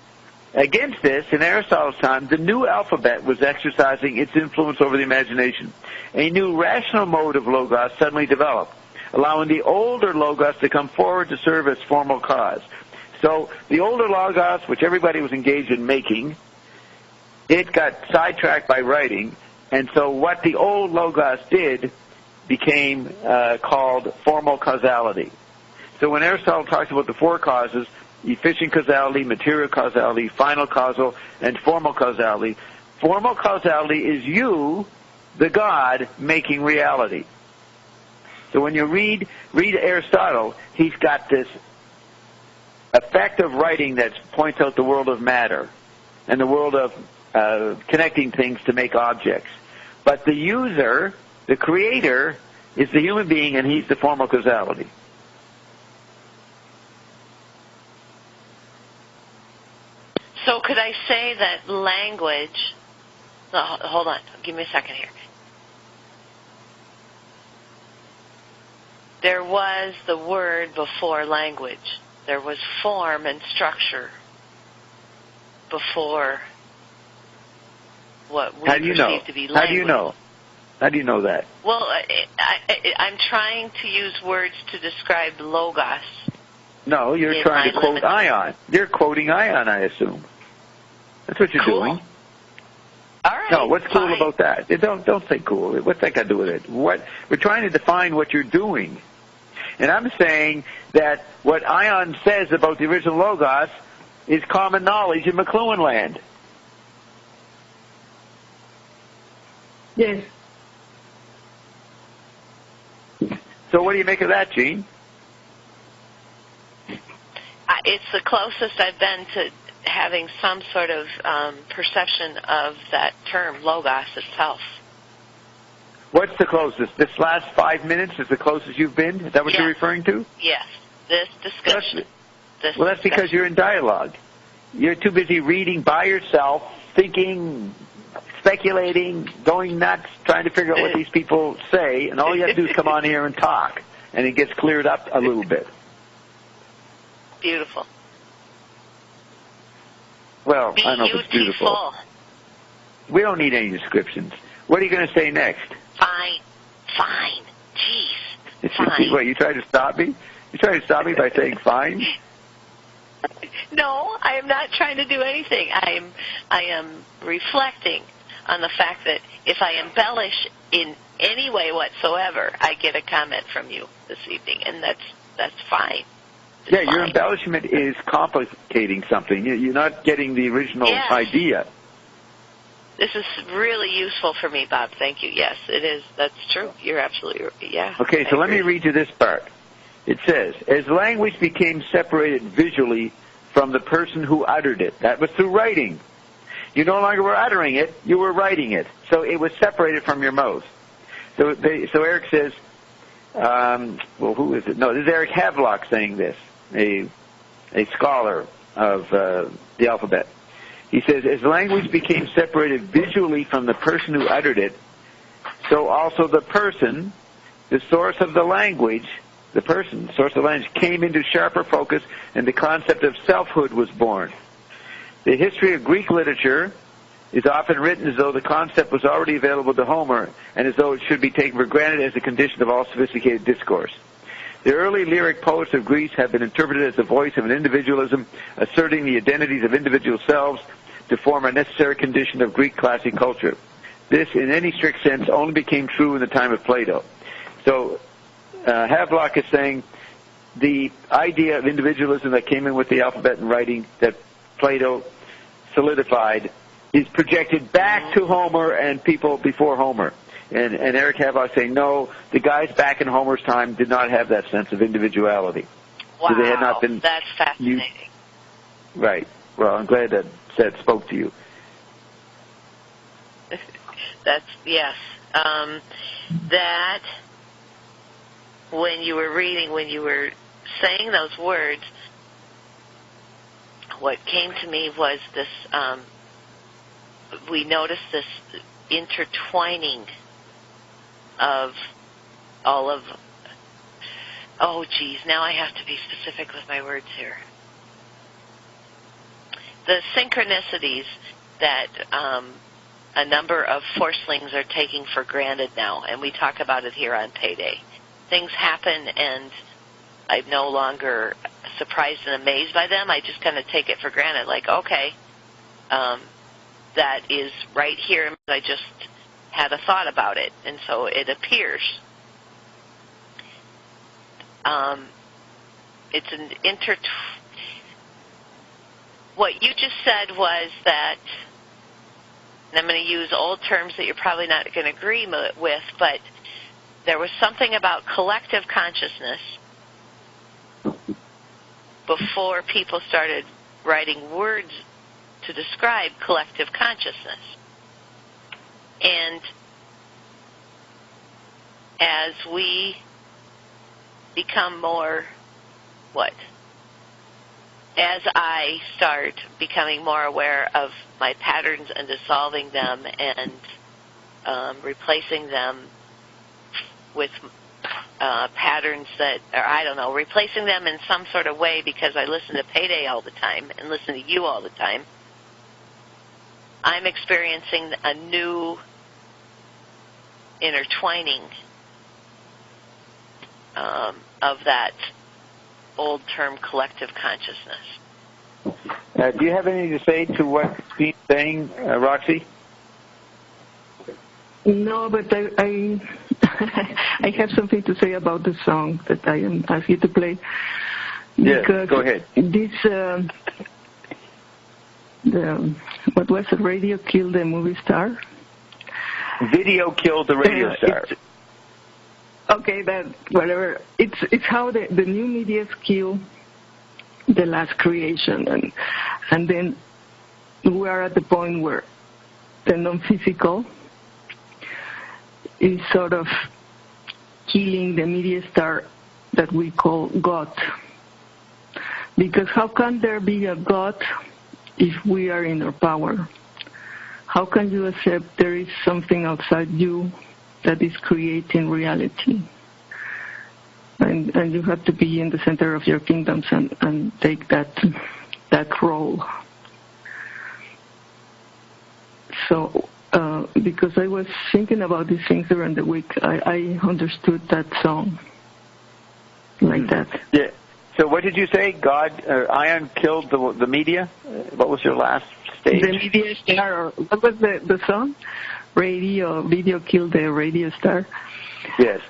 against this, in Aristotle's time, the new alphabet was exercising its influence over the imagination. A new rational mode of Logos suddenly developed, allowing the older Logos to come forward to serve as formal cause. So the older Logos, which everybody was engaged in making, it got sidetracked by writing, and so what the old Logos did became called formal causality. So when Aristotle talks about the four causes, efficient causality, material causality, final causal, and formal causality is you, the God, making reality. So when you read Aristotle, he's got this effect of writing that points out the world of matter and the world of connecting things to make objects. But the user, the creator, is the human being, and he's the formal causality. So could I say that language... No, hold on. Give me a second here. There was the word before language. There was form and structure before what we perceive to be language. How do you know? How do you know that? Well, I'm trying to use words to describe logos. No, you're trying to quote Ion. You're quoting Ion, I assume. That's what you're doing. All right. No, what's cool about that? Don't say cool. What's that got to do with it? We're trying to define what you're doing. And I'm saying that what Ion says about the original logos is common knowledge in McLuhan land. Yes. So what do you make of that, Gene? It's the closest I've been to having some sort of perception of that term, logos itself. What's the closest? This last 5 minutes is the closest you've been? Is that what you're referring to? Yes. This discussion. Well, that's because you're in dialogue. You're too busy reading by yourself, thinking, speculating, going nuts, trying to figure out what these people say, and all you have to do is come on here and talk, and it gets cleared up a little bit. Beautiful. Well, I don't know if it's beautiful. We don't need any descriptions. What are you going to say next? Fine. Jeez. Fine. What, you trying to stop me? You trying to stop me by saying fine? No, I am not trying to do anything. I am reflecting on the fact that if I embellish in any way whatsoever, I get a comment from you this evening, and that's fine. Yeah, your embellishment is complicating something. You're not getting the original idea. This is really useful for me, Bob. Thank you. Yes, it is. That's true. You're absolutely right. Yeah. Okay, so let me read you this part. It says, as language became separated visually from the person who uttered it, that was through writing. You no longer were uttering it, you were writing it. So it was separated from your mouth. So Eric says, well, who is it? No, this is Eric Havelock saying this, a scholar of the alphabet. He says, as language became separated visually from the person who uttered it, so also the person, the source of the language, the person, the source of the language, came into sharper focus, and the concept of selfhood was born. The history of Greek literature is often written as though the concept was already available to Homer, and as though it should be taken for granted as a condition of all sophisticated discourse. The early lyric poets of Greece have been interpreted as the voice of an individualism, asserting the identities of individual selves to form a necessary condition of Greek classic culture. This, in any strict sense, only became true in the time of Plato. So Havelock is saying the idea of individualism that came in with the alphabet and writing that Plato solidified is projected back to Homer and people before Homer. And Eric Havelock saying, no, the guys back in Homer's time did not have that sense of individuality. Wow, so they had not been that's fascinating. Right. Well, I'm glad that spoke to you. That's, yes. That, when you were reading, when you were saying those words, what came to me was this, we noticed this intertwining of all of, oh geez, now I have to be specific with my words here. The synchronicities that a number of forcelings are taking for granted now, and we talk about it here on Payday. Things happen, and I'm no longer surprised and amazed by them. I just kind of take it for granted, like, okay, that is right here. I just had a thought about it, and so it appears. It's an what you just said was that, and I'm going to use old terms that you're probably not going to agree with, but there was something about collective consciousness before people started writing words to describe collective consciousness. And as we become more, as I start becoming more aware of my patterns and dissolving them and replacing them with patterns that, or I don't know, replacing them in some sort of way because I listen to Payday all the time and listen to you all the time, I'm experiencing a new intertwining of that old term collective consciousness. Do you have anything to say to what Gene's saying, Roxy? No, but I I have something to say about the song that I am asking you to play. Yes, go ahead. This, what was it? Radio killed the movie star? Video killed the radio star. Okay, that whatever. It's how the new media kill the last creation, and then we are at the point where the non-physical is sort of killing the media star that we call God. Because how can there be a God if we are in our power? How can you accept there is something outside you that is creating reality? And you have to be in the center of your kingdoms and take that role. So, because I was thinking about these things during the week, I understood that song like that. Yeah. So what did you say? God, ion killed the media? What was your last stage? The media star. What was the song? Video killed the radio star. Yes.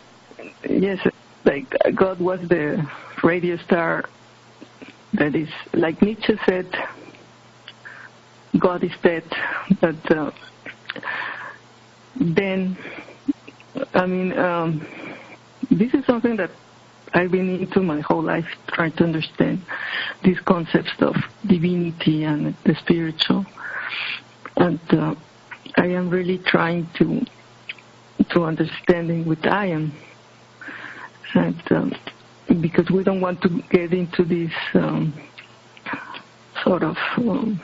Yes, like God was the radio star. That is, like Nietzsche said, God is dead. But then, I mean, this is something that I've been into my whole life, trying to understand these concepts of divinity and the spiritual. And I am really trying to understanding with Ion. And because we don't want to get into this sort of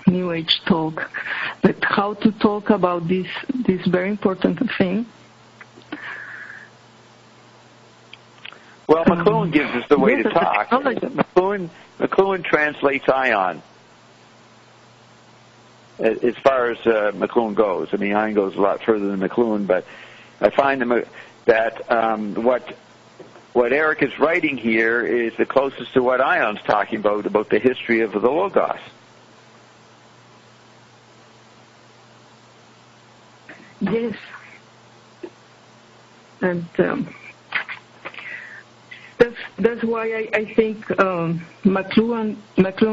New Age talk, but how to talk about this very important thing. Well, McLuhan gives us the way to talk. McLuhan translates Ion as far as McLuhan goes. I mean, Ion goes a lot further than McLuhan, but I find that what Eric is writing here is the closest to what Ion's talking about the history of the Logos. Yes. And that's why I think McLuhan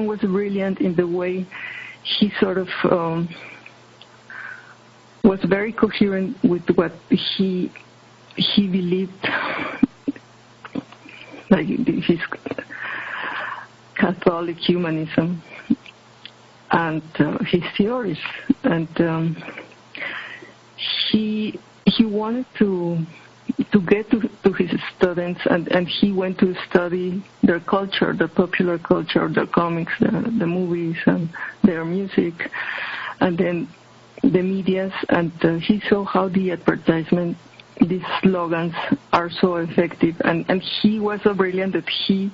was brilliant in the way he sort of was very coherent with what he believed, like his Catholic humanism and his theories, and he wanted to get to his students, and he went to study their culture, the popular culture, their comics, the movies, and their music, and then the medias, and he saw how the advertisement, these slogans are so effective, and he was so brilliant that he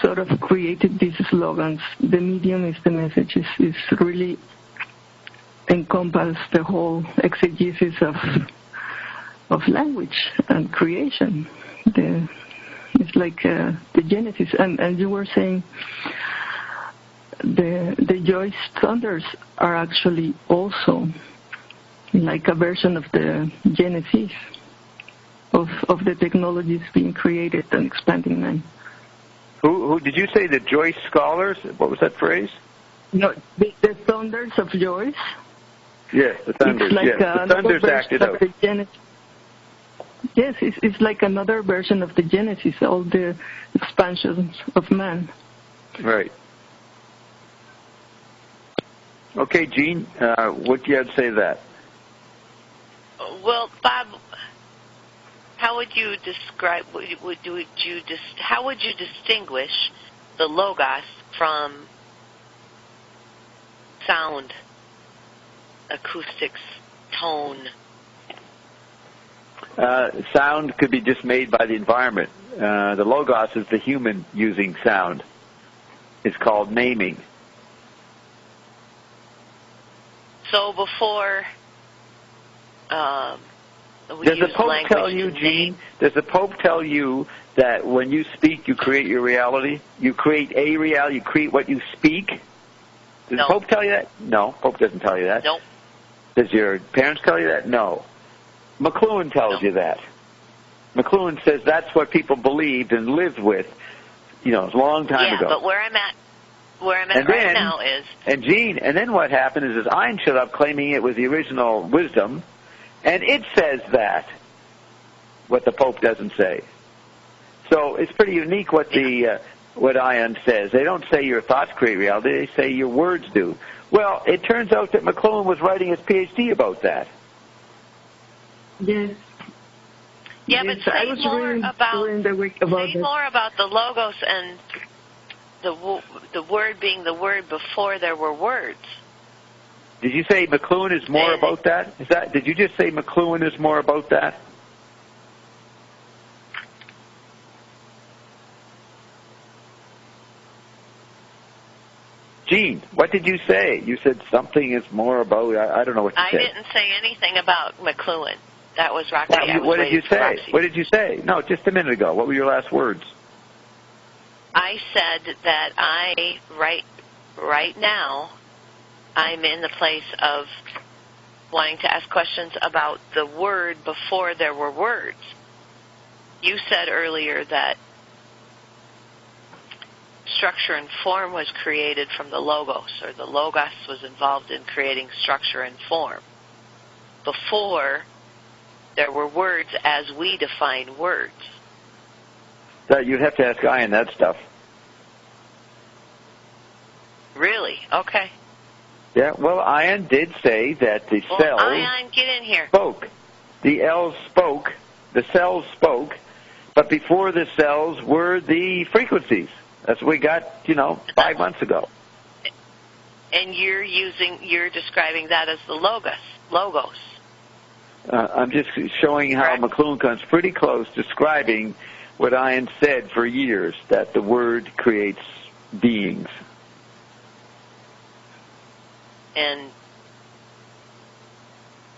sort of created these slogans. The medium is the message, is really encompass the whole exegesis of language and creation. It's like the Genesis, and you were saying the Joyce thunders are actually also like a version of the Genesis of the technologies being created and expanding man. Who did you say? The Joyce scholars? What was that phrase? No, the thunders of Joyce. Yes, the thunders. It's like yes, the thunders acted out. Yes, it's like another version of the Genesis, all the expansions of man. Right. Okay, Gene, what do you have to say to that? Well, Bob, how would you describe? How would you distinguish the logos from sound, acoustics, tone? Sound could be just made by the environment. The logos is the human using sound. It's called naming. So before does the Pope tell you, Gene? Does the Pope tell you that when you speak, you create your reality? You create a reality. You create what you speak. Does the Pope tell you that? No, Pope doesn't tell you that. Nope. Does your parents tell you that? No. McLuhan tells you that. McLuhan says that's what people believed and lived with, a long time ago. Yeah, but where I'm at right now is... And Gene, and then what happened is Ein showed up claiming it was the original wisdom, and it says that, what the Pope doesn't say. So it's pretty unique what what Ein says. They don't say your thoughts create reality, they say your words do. Well, it turns out that McLuhan was writing his PhD about that. Yes. Yeah, but say more about the logos and the word being the word before there were words. Did you say McLuhan is more about that? Did you just say McLuhan is more about that? Gene, what did you say? You said something is more about, I don't know what you said. I didn't say anything about McLuhan. That was Roxy. What did you say? Roxy. What did you say? No, just a minute ago. What were your last words? I said that right now, I'm in the place of wanting to ask questions about the word before there were words. You said earlier that structure and form was created from the logos, or the logos was involved in creating structure and form before there were words as we define words. So you'd have to ask Ian that stuff. Really? Okay. Yeah, well, Ian did say that the cells Ian, get in here. spoke. The L's spoke, the cells spoke, but before the cells were the frequencies. That's what we got, 5 months ago. And you're describing that as the logos. I'm just showing how McLuhan comes pretty close describing what Ian said for years, that the word creates beings. And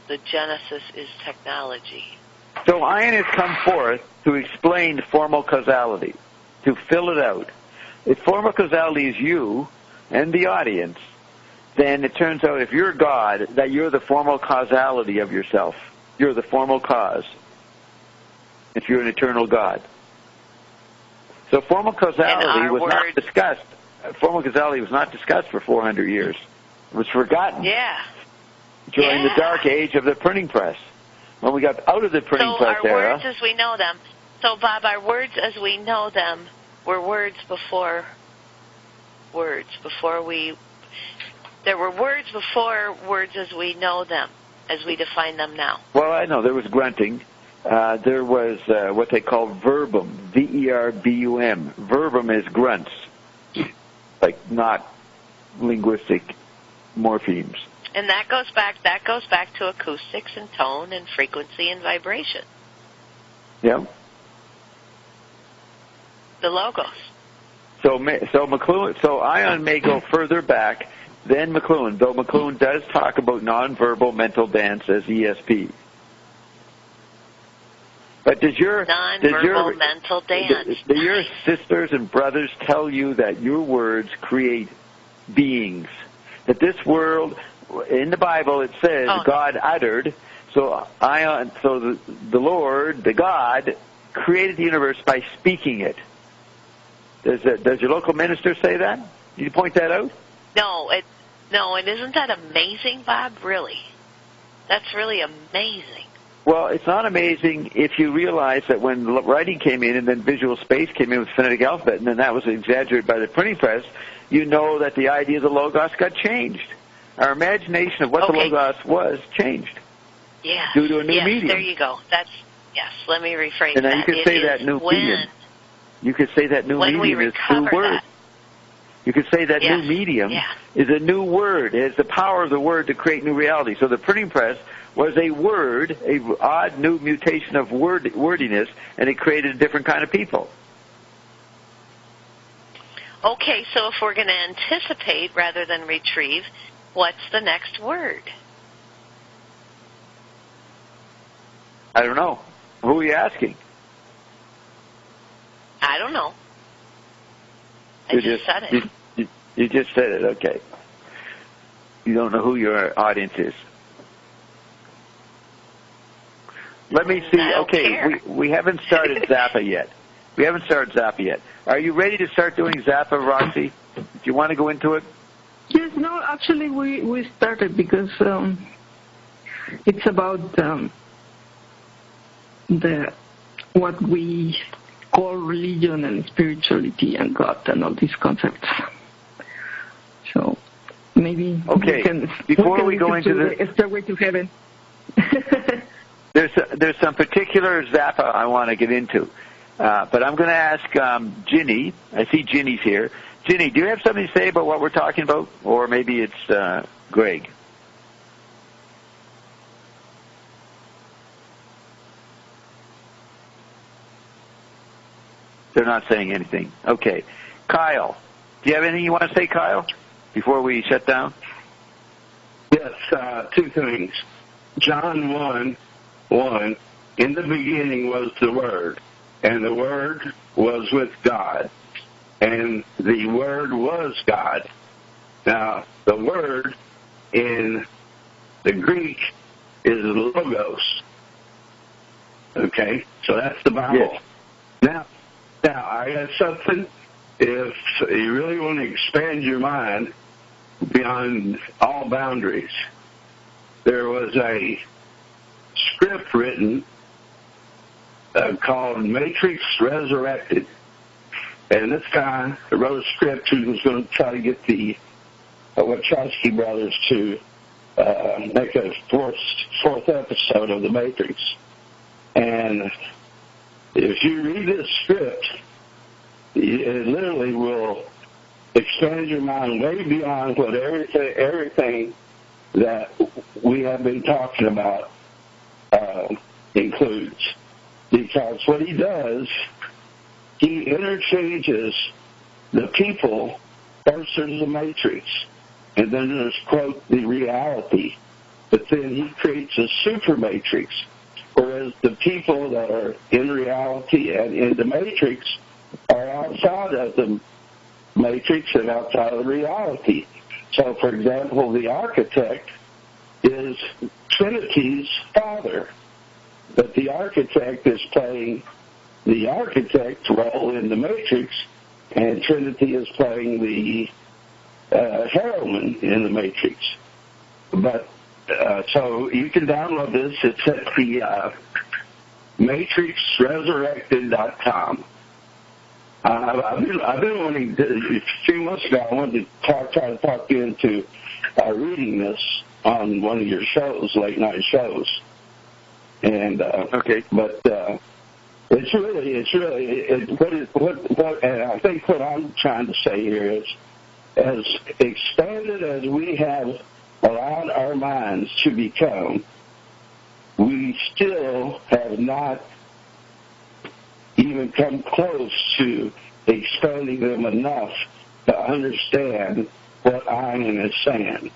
the genesis is technology. So Ian has come forth to explain formal causality, to fill it out. If formal causality is you and the audience, then it turns out if you're God, that you're the formal causality of yourself. You're the formal cause, if you're an eternal God. So formal causality was not discussed. Formal causality was not discussed for 400 years. It was forgotten. Yeah. During the dark age of the printing press. When we got out of the printing press era. So our words as we know them. So, Bob, our words as we know them were words before words. There were words before words as we know them, as we define them now. Well, I know. There was grunting. There was what they call verbum, V-E-R-B-U-M. Verbum is grunts, like not linguistic morphemes. And that goes back to acoustics and tone and frequency and vibration. Yeah. The logos. So Ion may go further back than McLuhan, though McLuhan does talk about nonverbal mental dance as ESP. But does your mental dance? Do your sisters and brothers tell you that your words create beings? That this world, in the Bible, it says God uttered. So the Lord, the God, created the universe by speaking it. Does your local minister say that? Did you point that out? No, and isn't that amazing, Bob? Really, that's really amazing. Well, it's not amazing if you realize that when writing came in and then visual space came in with phonetic alphabet, and then that was exaggerated by the printing press, you know that the idea of the Logos got changed. Our imagination of what the Logos was changed. Yeah. Due to a new medium. There you go. Yes, let me rephrase And that. now you could say that new medium. You could say that new medium is a new word. That. You could say that new medium is a new word. It has the power of the word to create new reality. So the printing press was a word, a odd new mutation of wordiness, and it created a different kind of people. Okay, so if we're going to anticipate rather than retrieve, what's the next word? I don't know. Who are you asking? I don't know. I just said it. You just said it, okay. You don't know who your audience is. Let me see. Okay, we haven't started Zappa yet. Are you ready to start doing Zappa, Roxy? Do you want to go into it? Yes, no, actually we started because it's about what we call religion and spirituality and God and all these concepts. So maybe we can go into the Stairway to Heaven. There's some particular Zappa I want to get into, but I'm going to ask Ginny. I see Ginny's here. Ginny, do you have something to say about what we're talking about, or maybe it's Greg? They're not saying anything. Okay. Kyle, do you have anything you want to say, Kyle, before we shut down? Yes, two things. John 1:1, in the beginning was the Word, and the Word was with God, and the Word was God. Now, the Word in the Greek is logos. Okay? So that's the Bible. Yes. Now, I got something. If you really want to expand your mind beyond all boundaries, there was a script written called Matrix Resurrected. And this guy wrote a script who was going to try to get the Wachowski brothers to make a fourth episode of The Matrix. And if you read this script, it literally will expand your mind way beyond what everything that we have been talking about includes. Because what he does, he interchanges the people versus the matrix. And then there's, quote, the reality. But then he creates a super matrix. Whereas the people that are in reality and in the matrix are outside of the matrix and outside of reality. So, for example, the architect is Trinity's father, but the architect is playing the architect's role in the matrix, and Trinity is playing the heroine in the matrix. But so you can download this. It's at the matrixresurrected.com. I've been wanting to, a few months ago, I wanted to try to talk you into reading this on one of your shows, late night shows. And okay, but it's really and I think what I'm trying to say here is, as expanded as we have allowed our minds to become, we still have not even come close to expanding them enough to understand what Ian is saying.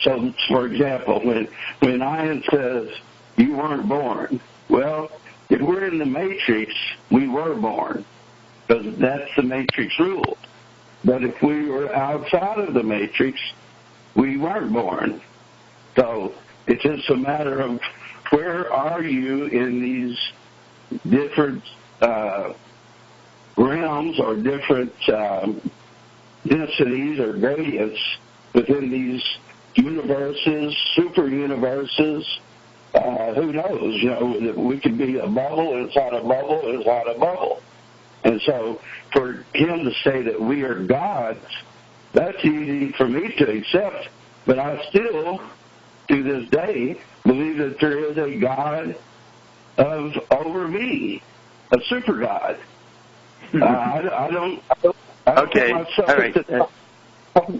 So, for example, when Ian says, you weren't born, well, if we're in the matrix, we were born, because that's the matrix rule. But if we were outside of the matrix, we weren't born. So it's just a matter of where are you in these different realms or different densities or gradients within these universes, super universes. Who knows? You know, we could be a bubble inside a bubble inside a bubble. And so for him to say that we are gods, that's easy for me to accept. But I still, to this day, believe that there is a God of over me, a super God. I don't Okay, put myself all right. at the top.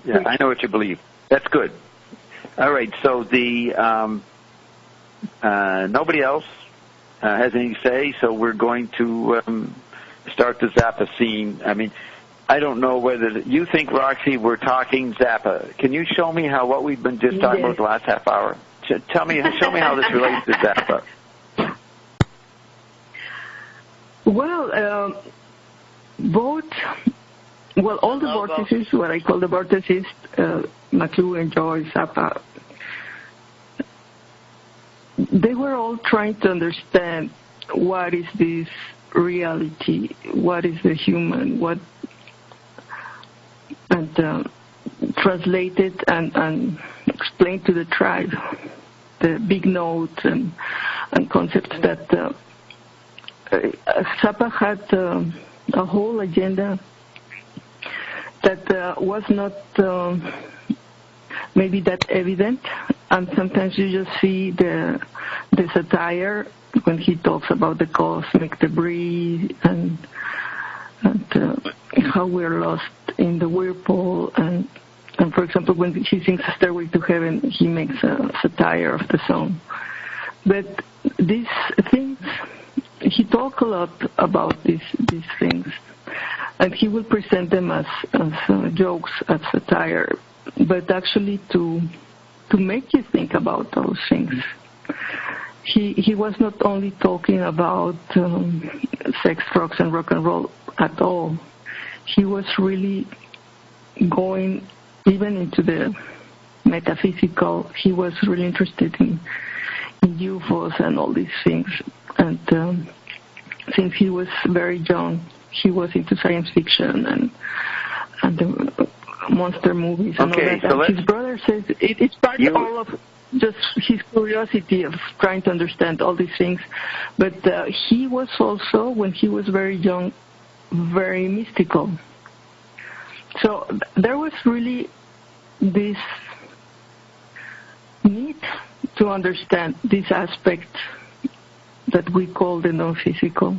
Yeah, I know what you believe. That's good. All right, so the nobody else has anything to say, so we're going to start the Zappa scene. I mean, I don't know whether you think, Roxy, we're talking Zappa. Can you show me how what we've been just talking about the last half hour? Show me how this relates to Zappa. Well, all the vortices, what I call the vortices, McLuhan, Joyce, Zappa, they were all trying to understand what is this reality, what is the human, and translate it and explain to the tribe the big notes and concepts that Zappa had a whole agenda that was not maybe that evident, and sometimes you just see the satire when he talks about the cosmic debris and how we're lost in the whirlpool, and for example, when he sings Stairway to Heaven, he makes a satire of the song. But these things, he talks a lot about these things, and he will present them as jokes, as satire, but actually to make you think about those things. He was not only talking about sex, drugs, and rock and roll at all. He was really going even into the metaphysical. He was really interested in UFOs and all these things. And since he was very young, he was into science fiction and the monster movies and all that. So and his brother says it's part of all of just his curiosity of trying to understand all these things. But he was also, when he was very young, very mystical. So there was really this need to understand this aspect that we call the non-physical.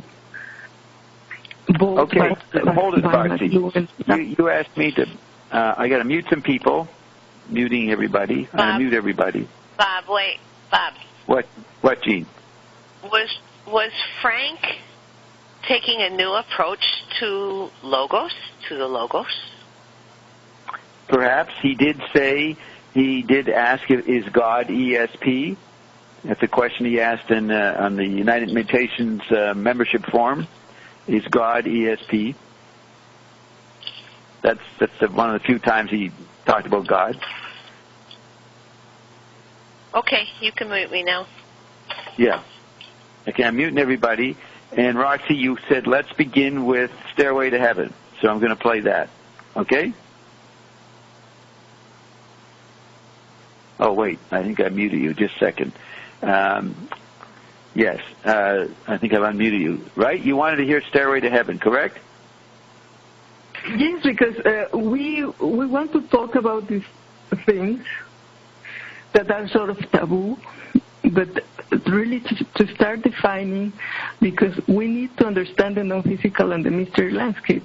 Okay, hold it, Barty. You asked me to, I got to mute some people, muting everybody. I'm going to mute everybody. Bob, wait. Bob. What, Gene? Was Frank taking a new approach to the logos? Perhaps. He did ask, is God ESP? That's a question he asked on the United Mutations membership form. Is God ESP? That's one of the few times he talked about God. Okay, you can mute me now. Yeah. Okay, I'm muting everybody. And Roxy, you said let's begin with Stairway to Heaven. So I'm going to play that. Okay? Oh, wait. I think I muted you. Just a second. Yes. I think I've unmuted you. Right? You wanted to hear Stairway to Heaven, correct? Yes, because we want to talk about these things that are sort of taboo, but really to start defining, because we need to understand the non-physical and the mystery landscape.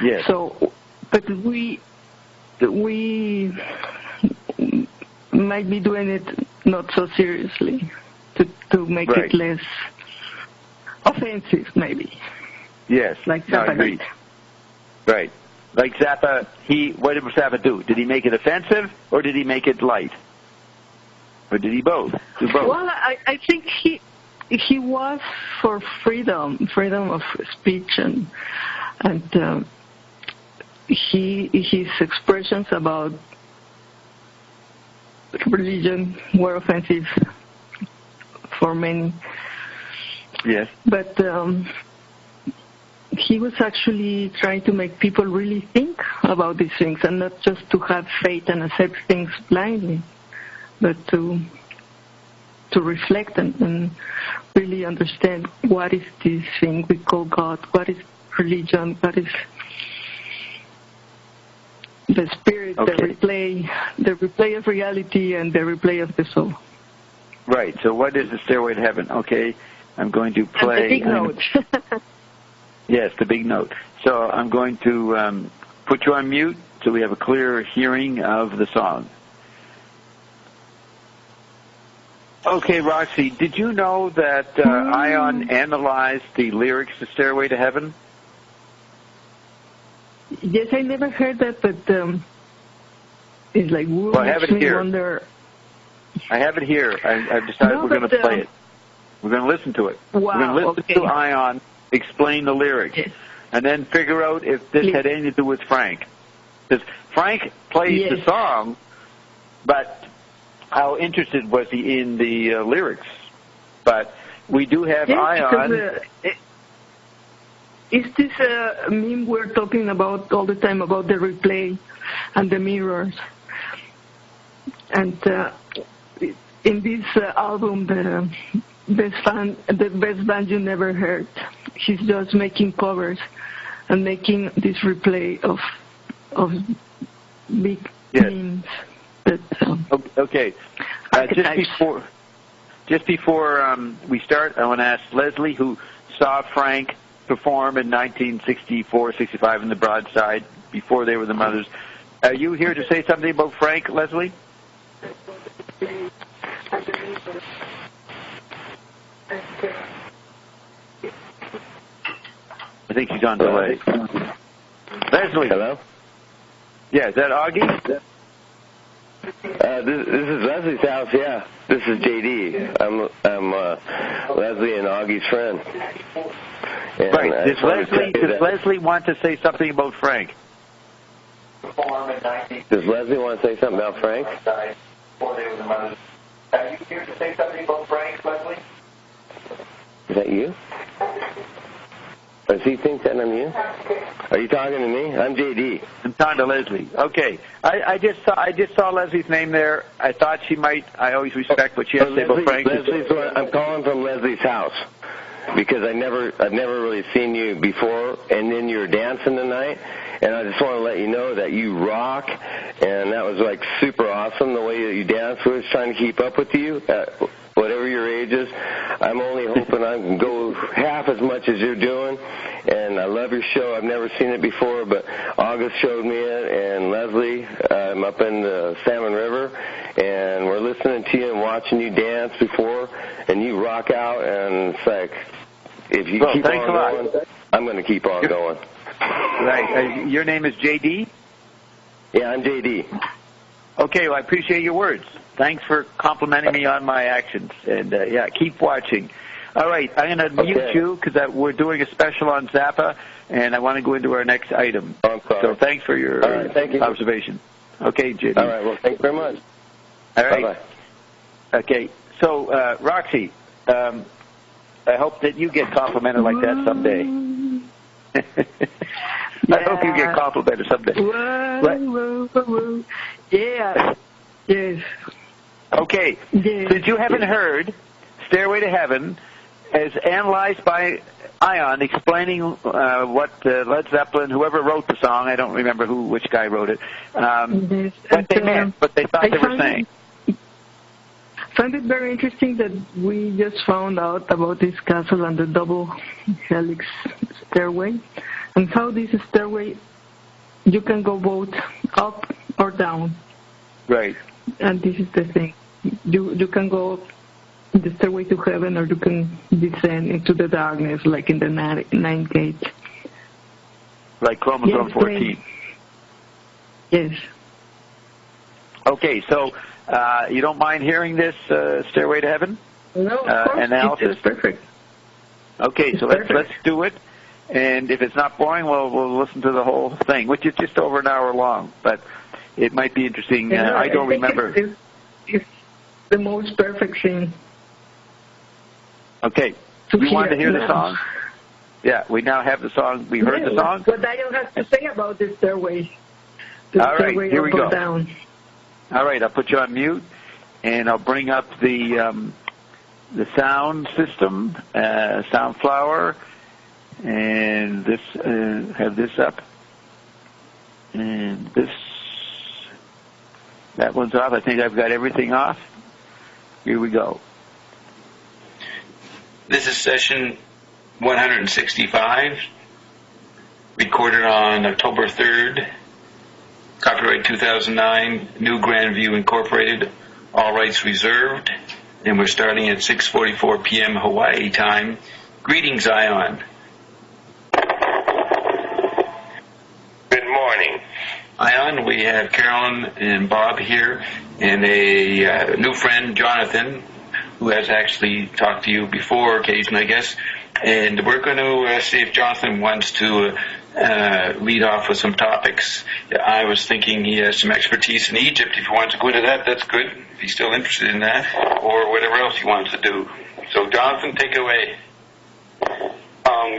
Yes. So, but we might be doing it not so seriously to make it less offensive, maybe. Yes. Like Zappa did. Right. Like Zappa, what did Zappa do? Did he make it offensive, or did he make it light? Or did he do both? Well, I think he was for freedom of speech, and his expressions about religion were offensive for many. Yes. But he was actually trying to make people really think about these things, and not just to have faith and accept things blindly, but to reflect and really understand what is this thing we call God, what is religion, what is the spirit, the replay of reality, and the replay of the soul. Right. So what is the Stairway to Heaven? Okay, I'm going to play. And the big note. Yes, the big note. So I'm going to put you on mute so we have a clear hearing of the song. Okay, Roxy, did you know that Ion analyzed the lyrics to Stairway to Heaven? Yes, I never heard that, but it's like, well, I have it here. Wonder. I have it here. I've decided we're going to play it. We're going to listen to it. Wow, we're going to listen to Ion explain the lyrics, and then figure out if this had anything to do with Frank. Because Frank plays the song, but how interested was he in the lyrics? But we do have Ion. Is this a meme we're talking about all the time about the replay and the mirrors? And in this album, the best band you never heard, he's just making covers and making this replay of big memes. Okay. Just before we start, I want to ask Leslie, who saw Frank perform in 1964-65 in the Broadside before they were the Mothers. Are you here to say something about Frank, Leslie? I think she's on delay. Leslie. Hello? Yeah, is that Augie? This is Leslie's house, yeah. This is JD. I'm Leslie and Augie's friend. And right. Does Leslie want to say something about Frank? Does Leslie want to say something about Frank? Are you here to say something about Frank, Leslie? Is that you? Does he think that I'm you? Are you talking to me? I'm JD. I'm talking to Leslie. Okay. I just saw Leslie's name there. I thought she might. I always respect what she has to say about Frank. I'm calling from Leslie's house because I've never really seen you before, and then you're dancing tonight, and I just want to let you know that you rock, and that was like super awesome the way that you danced. We were trying to keep up with you. Whatever your age is, I'm only hoping I can go half as much as you're doing, and I love your show. I've never seen it before, but August showed me it, and Leslie, I'm up in the Salmon River, and we're listening to you and watching you dance before, and you rock out, and it's like, if you keep on going, I'm going to keep on going. Right. Your name is JD? Yeah, I'm JD. Okay, well, I appreciate your words. Thanks for complimenting me on my actions. And, keep watching. All right, I'm going to mute you because we're doing a special on Zappa, and I want to go into our next item. Oh, I'm sorry. So thanks for your thank you. observation. Okay, JD. All right, well, thank you very much. All right. Bye-bye. Okay, so, Roxy, I hope that you get complimented like that someday. I hope you get complimented someday. Whoa. Yeah. Yes. Okay. Yes. Since you haven't heard Stairway to Heaven as analyzed by Ion explaining what Led Zeppelin, whoever wrote the song, I don't remember which guy wrote it, what they meant, what they thought they were saying. I find it very interesting that we just found out about this castle and the double helix stairway, and how this stairway, you can go both up or down. Right. And this is the thing. You can go the stairway to heaven, or you can descend into the darkness, like in the ninth gate. Like chromosome 14. Yes. Okay, so you don't mind hearing this Stairway to Heaven? No, of course. Analysis? It's perfect. Okay, so let's do it. And if it's not boring, we'll listen to the whole thing, which is just over an hour long. But it might be interesting. I don't remember. It's the most perfect thing. Okay. You want to hear the song? Yeah, we now have the song. We heard the song. But I don't have to say about the stairway. All right, here we go. Down. All right, I'll put you on mute, and I'll bring up the sound system, Soundflower, and this have this up, and that one's off. I think I've got everything off. Here we go. This is session 165, recorded on October 3rd, copyright 2009, New Grandview Incorporated, all rights reserved, and we're starting at 6:44 p.m. Hawaii time. Greetings, Ion. Good morning. Ion, we have Carolyn and Bob here, and a new friend, Jonathan, who has actually talked to you before occasionally, I guess. And we're going to see if Jonathan wants to lead off with some topics. I was thinking he has some expertise in Egypt. If he wants to go into that, that's good. If he's still interested in that, or whatever else he wants to do. So, Jonathan, take it away.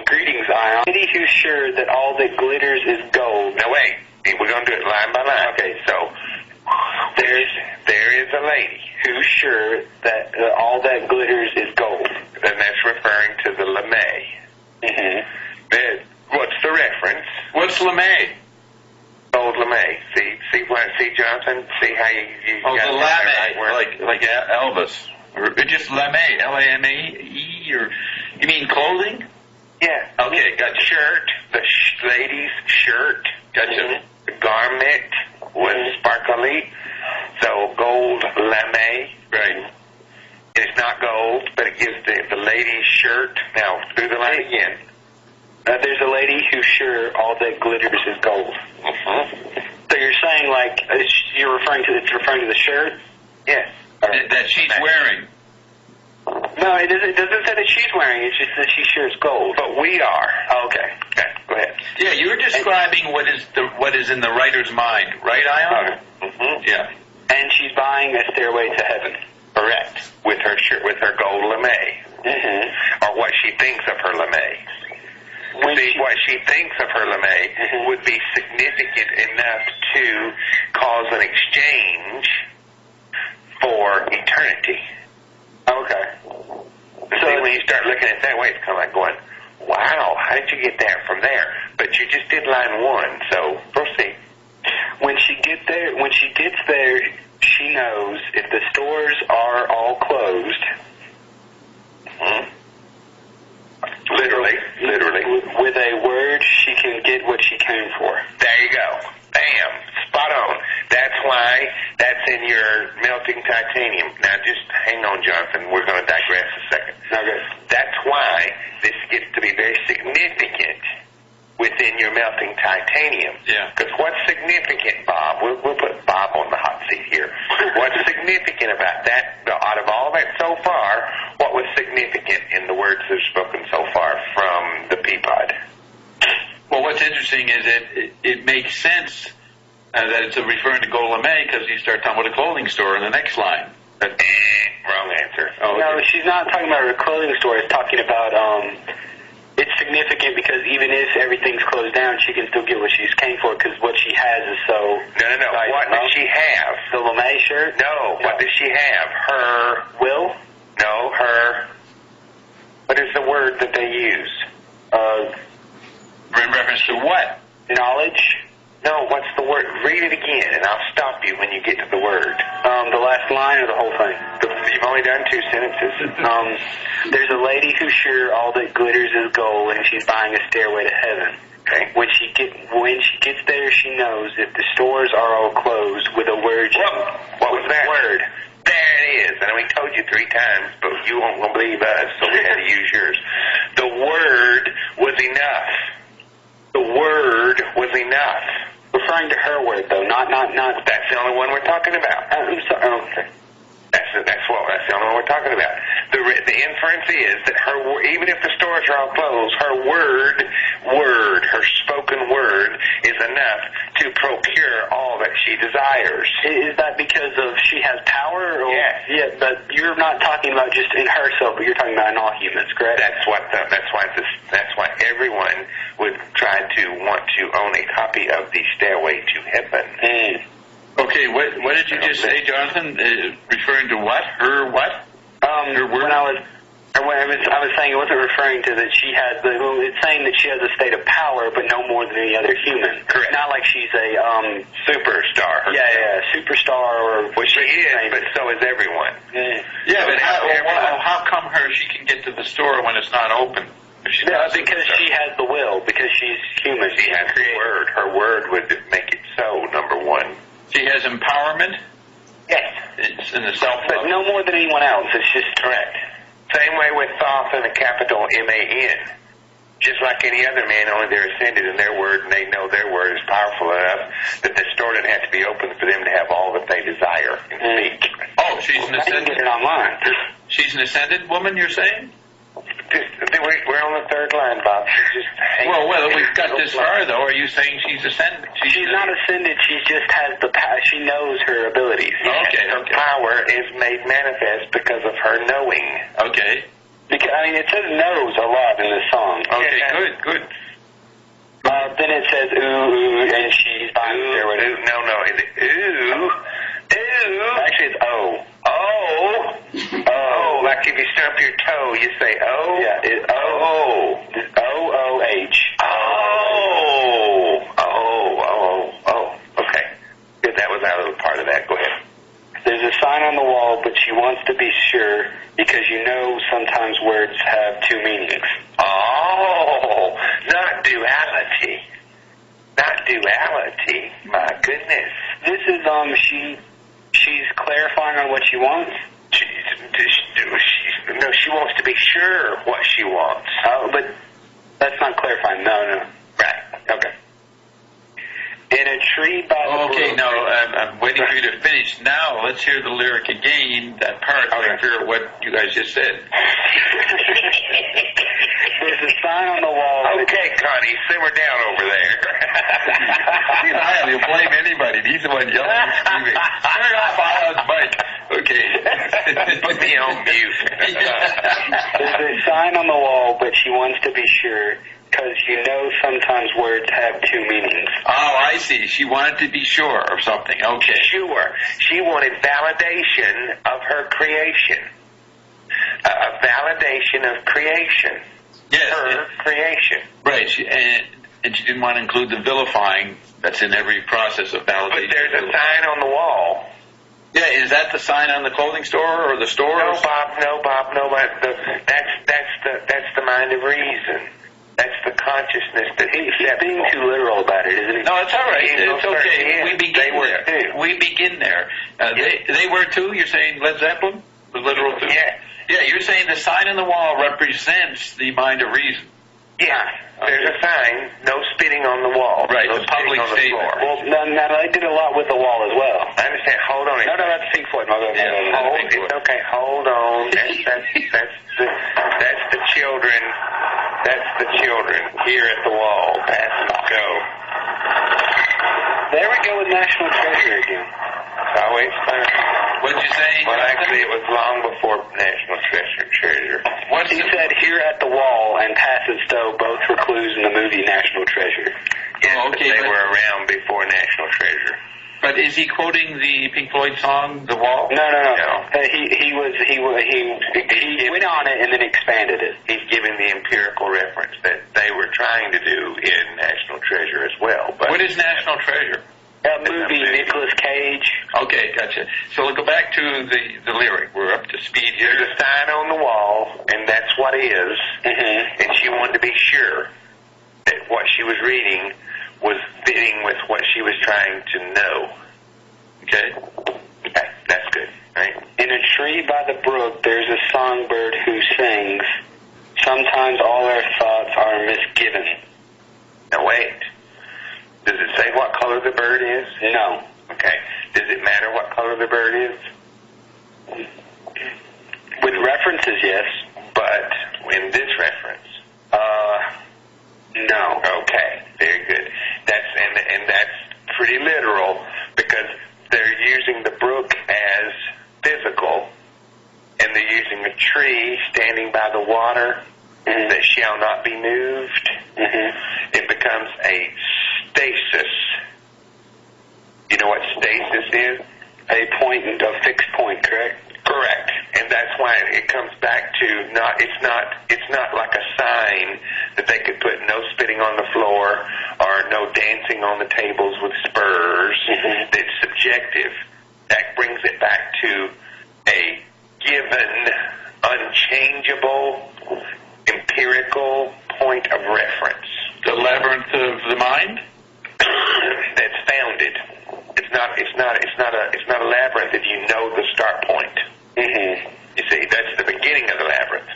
Greetings, Ion. Lady who's sure that all that glitters is gold. Now, wait. We're going to do it line by line. Okay, so there is a lady who's sure that all that glitters is gold. And that's referring to the LeMay. Mm-hmm. What's the reference? What's LeMay? Old LeMay. See, Jonathan? See how you got the LeMay, right like Elvis. Or just LeMay, L-A-M-A-E, or you mean clothing? Yeah. Okay, got shirt, the lady's shirt, gotcha. Mm-hmm. The garment was sparkly, so gold LeMay. Right. It's not gold, but it gives the lady's shirt. Now, do the line again. There's a lady who's sure all that glitters is gold. Mm-hmm. So you're saying, like, it's referring to the shirt? Yes. That she's wearing. No, it doesn't say that she's wearing it. It's just that she's sure it's gold. But we are. Oh, okay. Okay, go ahead. Yeah, you're describing what is in the writer's mind, right, Ion? Mm-hmm. Yeah. And she's buying a stairway to heaven. Correct. With her shirt, with her gold LeMay. Mm-hmm. Or what she thinks of her LeMay. What she thinks of her LeMay would be significant enough to cause an exchange for eternity. Okay. So when you start looking at it that way, it's kind of like going, wow, how did you get that from there? But you just did line one, so proceed. When she gets there, she knows if the stores are all closed. Mm-hmm. Literally. With a word, she can get what she came for. There you go. Bam. Spot on. That's why that's in your melting titanium. Now, just hang on, Jonathan. We're going to digress a second. Okay. That's why this gets to be very significant within your melting titanium. Yeah. Because what's significant, Bob, we'll put Bob on the hot seat here. What's significant about that, out of all that so far, what was significant in the words that are spoken so far from the Peapod? Well, what's interesting is that it makes sense that it's referring to gold LeMay because you start talking about a clothing store in the next line. Wrong answer. Oh, no, okay. she's not talking about a clothing store. It's talking about it's significant because even if everything's closed down, she can still get what she's came for because what she has is so... No. What does she have? The LeMay shirt? No. What does she have? Her... Will? No, her... What is the word that they use? In reference to what? Knowledge? No, what's the word? Read it again, and I'll stop you when you get to the word. The last line or the whole thing? You've only done 2 sentences. There's a lady who's sure all that glitters is gold, and she's buying a stairway to heaven. Okay. When she gets there, she knows if the stores are all closed with a word. What was that word? There it is. And we told you 3 times, but you won't believe us, so we had to use yours. The word was enough. The word was enough. Referring to her word, though, not. That's the only one we're talking about. I'm sorry. Okay. That's the only one we're talking about. The inference is that even if the stores are all closed, her spoken word is enough to procure all that she desires. Is that because of she has power? Or, yes. Yeah, but you're not talking about just in herself, but you're talking about in all humans, correct? That's why everyone would try to want to own a copy of the Stairway to Heaven. Okay, what did you just say, Jonathan? Referring to what? Her what? Her word? I was saying it wasn't referring to that she has it's saying that she has a state of power, but no more than any other human. Correct. Not like she's a superstar. Yeah, superstar or. Well, she is, but so is everyone. Yeah, but how come she can get to the store when it's not open? Because she has the will. Because she's human. She has the word. Her word would make it so. Number one. She has empowerment. Yes. It's in the self-love. But no more than anyone else. It's just correct. Same way with Thoth and a capital M-A-N. Just like any other man, only they're ascended in their word, and they know their word is powerful enough that the store doesn't have to be open for them to have all that they desire and seek. Oh, she's an ascended. Get it online. She's an ascended woman, you're saying? We're on the third line, Bob. She's just well, we've got this far, though. Are you saying she's ascended? She's not ascended. She just has the power. She knows her abilities. Okay. Her power is made manifest because of her knowing. Okay. Because, it says knows a lot in this song. Okay, good. Then it says ooh, ooh, and she's by ooh, no, is it ooh? Actually, it's oh. Oh, like if you stump your toe, you say oh? Yeah, it's oh. It's O-O-H. Oh. Okay. Good, that was out of the part of that. Go ahead. There's a sign on the wall, but she wants to be sure because sometimes words have two meanings. Oh, not duality. My goodness. This is, she's clarifying on what she wants. She wants to be sure what she wants. Oh, but that's not clarifying. No. Right. Okay. In a tree by the brook. No, I'm waiting for you to finish. Now, let's hear the lyric again, that part, to figure out what you guys just said. There's a sign on the wall. Okay, Connie, simmer down over there. I don't blame anybody. He's the one yelling and screaming. Turn off Alan's mic. Okay. Put me on mute. There's a sign on the wall, but she wants to be sure. Because sometimes words have two meanings. Oh, I see. She wanted to be sure of something. Okay. Sure. She wanted validation of her creation. A validation of creation. Yes. Her creation. Right. And she didn't want to include the vilifying that's in every process of validation. But there's a sign on the wall. Yeah, is that the sign on the clothing store or the store? No, Bob. That's the mind of reason. That's the consciousness that he's being too literal about it, isn't he? No, it's all right. It's okay. We begin they were there. Too. We begin there. They were too? You're saying Led Zeppelin was literal too? Yeah. Yeah, you're saying the sign on the wall represents the mind of reason. Yeah. There's a sign, no spitting on the wall. Right, no the public statement. Well, now they did a lot with the wall as well. I understand. Hold on. No, that's Pink Floyd. It's okay. Hold on. That's the children. That's the children here at the wall. Go. There we go with National Treasure again. It's always fun. What'd you say? Well, actually, it was long before National Treasure. He said here at the wall and Pass and Stowe both were clues in the movie National Treasure. Yes, but they were around before National Treasure. But is he quoting the Pink Floyd song, The Wall? No. He went on it and then expanded it. He's giving the empirical reference that they were trying to do in National Treasure as well. But what is National Treasure? That movie, Nicolas Cage. Okay, gotcha. So we'll go back to the lyric. We're up to speed here. There's a sign on the wall, and that's what is. Mm-hmm. And she wanted to be sure that what she was reading was fitting with what she was trying to know. Okay, that's good, right? In a tree by the brook, there's a songbird who sings. Sometimes all our thoughts are misgiven. Now wait. Does it say what color the bird is? No. Okay. Does it matter what color the bird is? With references, yes. But in this reference? No. Okay. Very good. That's pretty literal because they're using the brook as physical, and they're using a tree standing by the water that shall not be moved. It becomes a stasis. You know what stasis is? A fixed point, correct? Correct. And that's why it comes back to it's not like a sign that they could put no spitting on the floor or no dancing on the tables with spurs. It's subjective. That brings it back to a given, unchangeable, empirical point of reference. The labyrinth of the mind? That's founded. It's not a labyrinth if you know the start point. You see, that's the beginning of the labyrinth.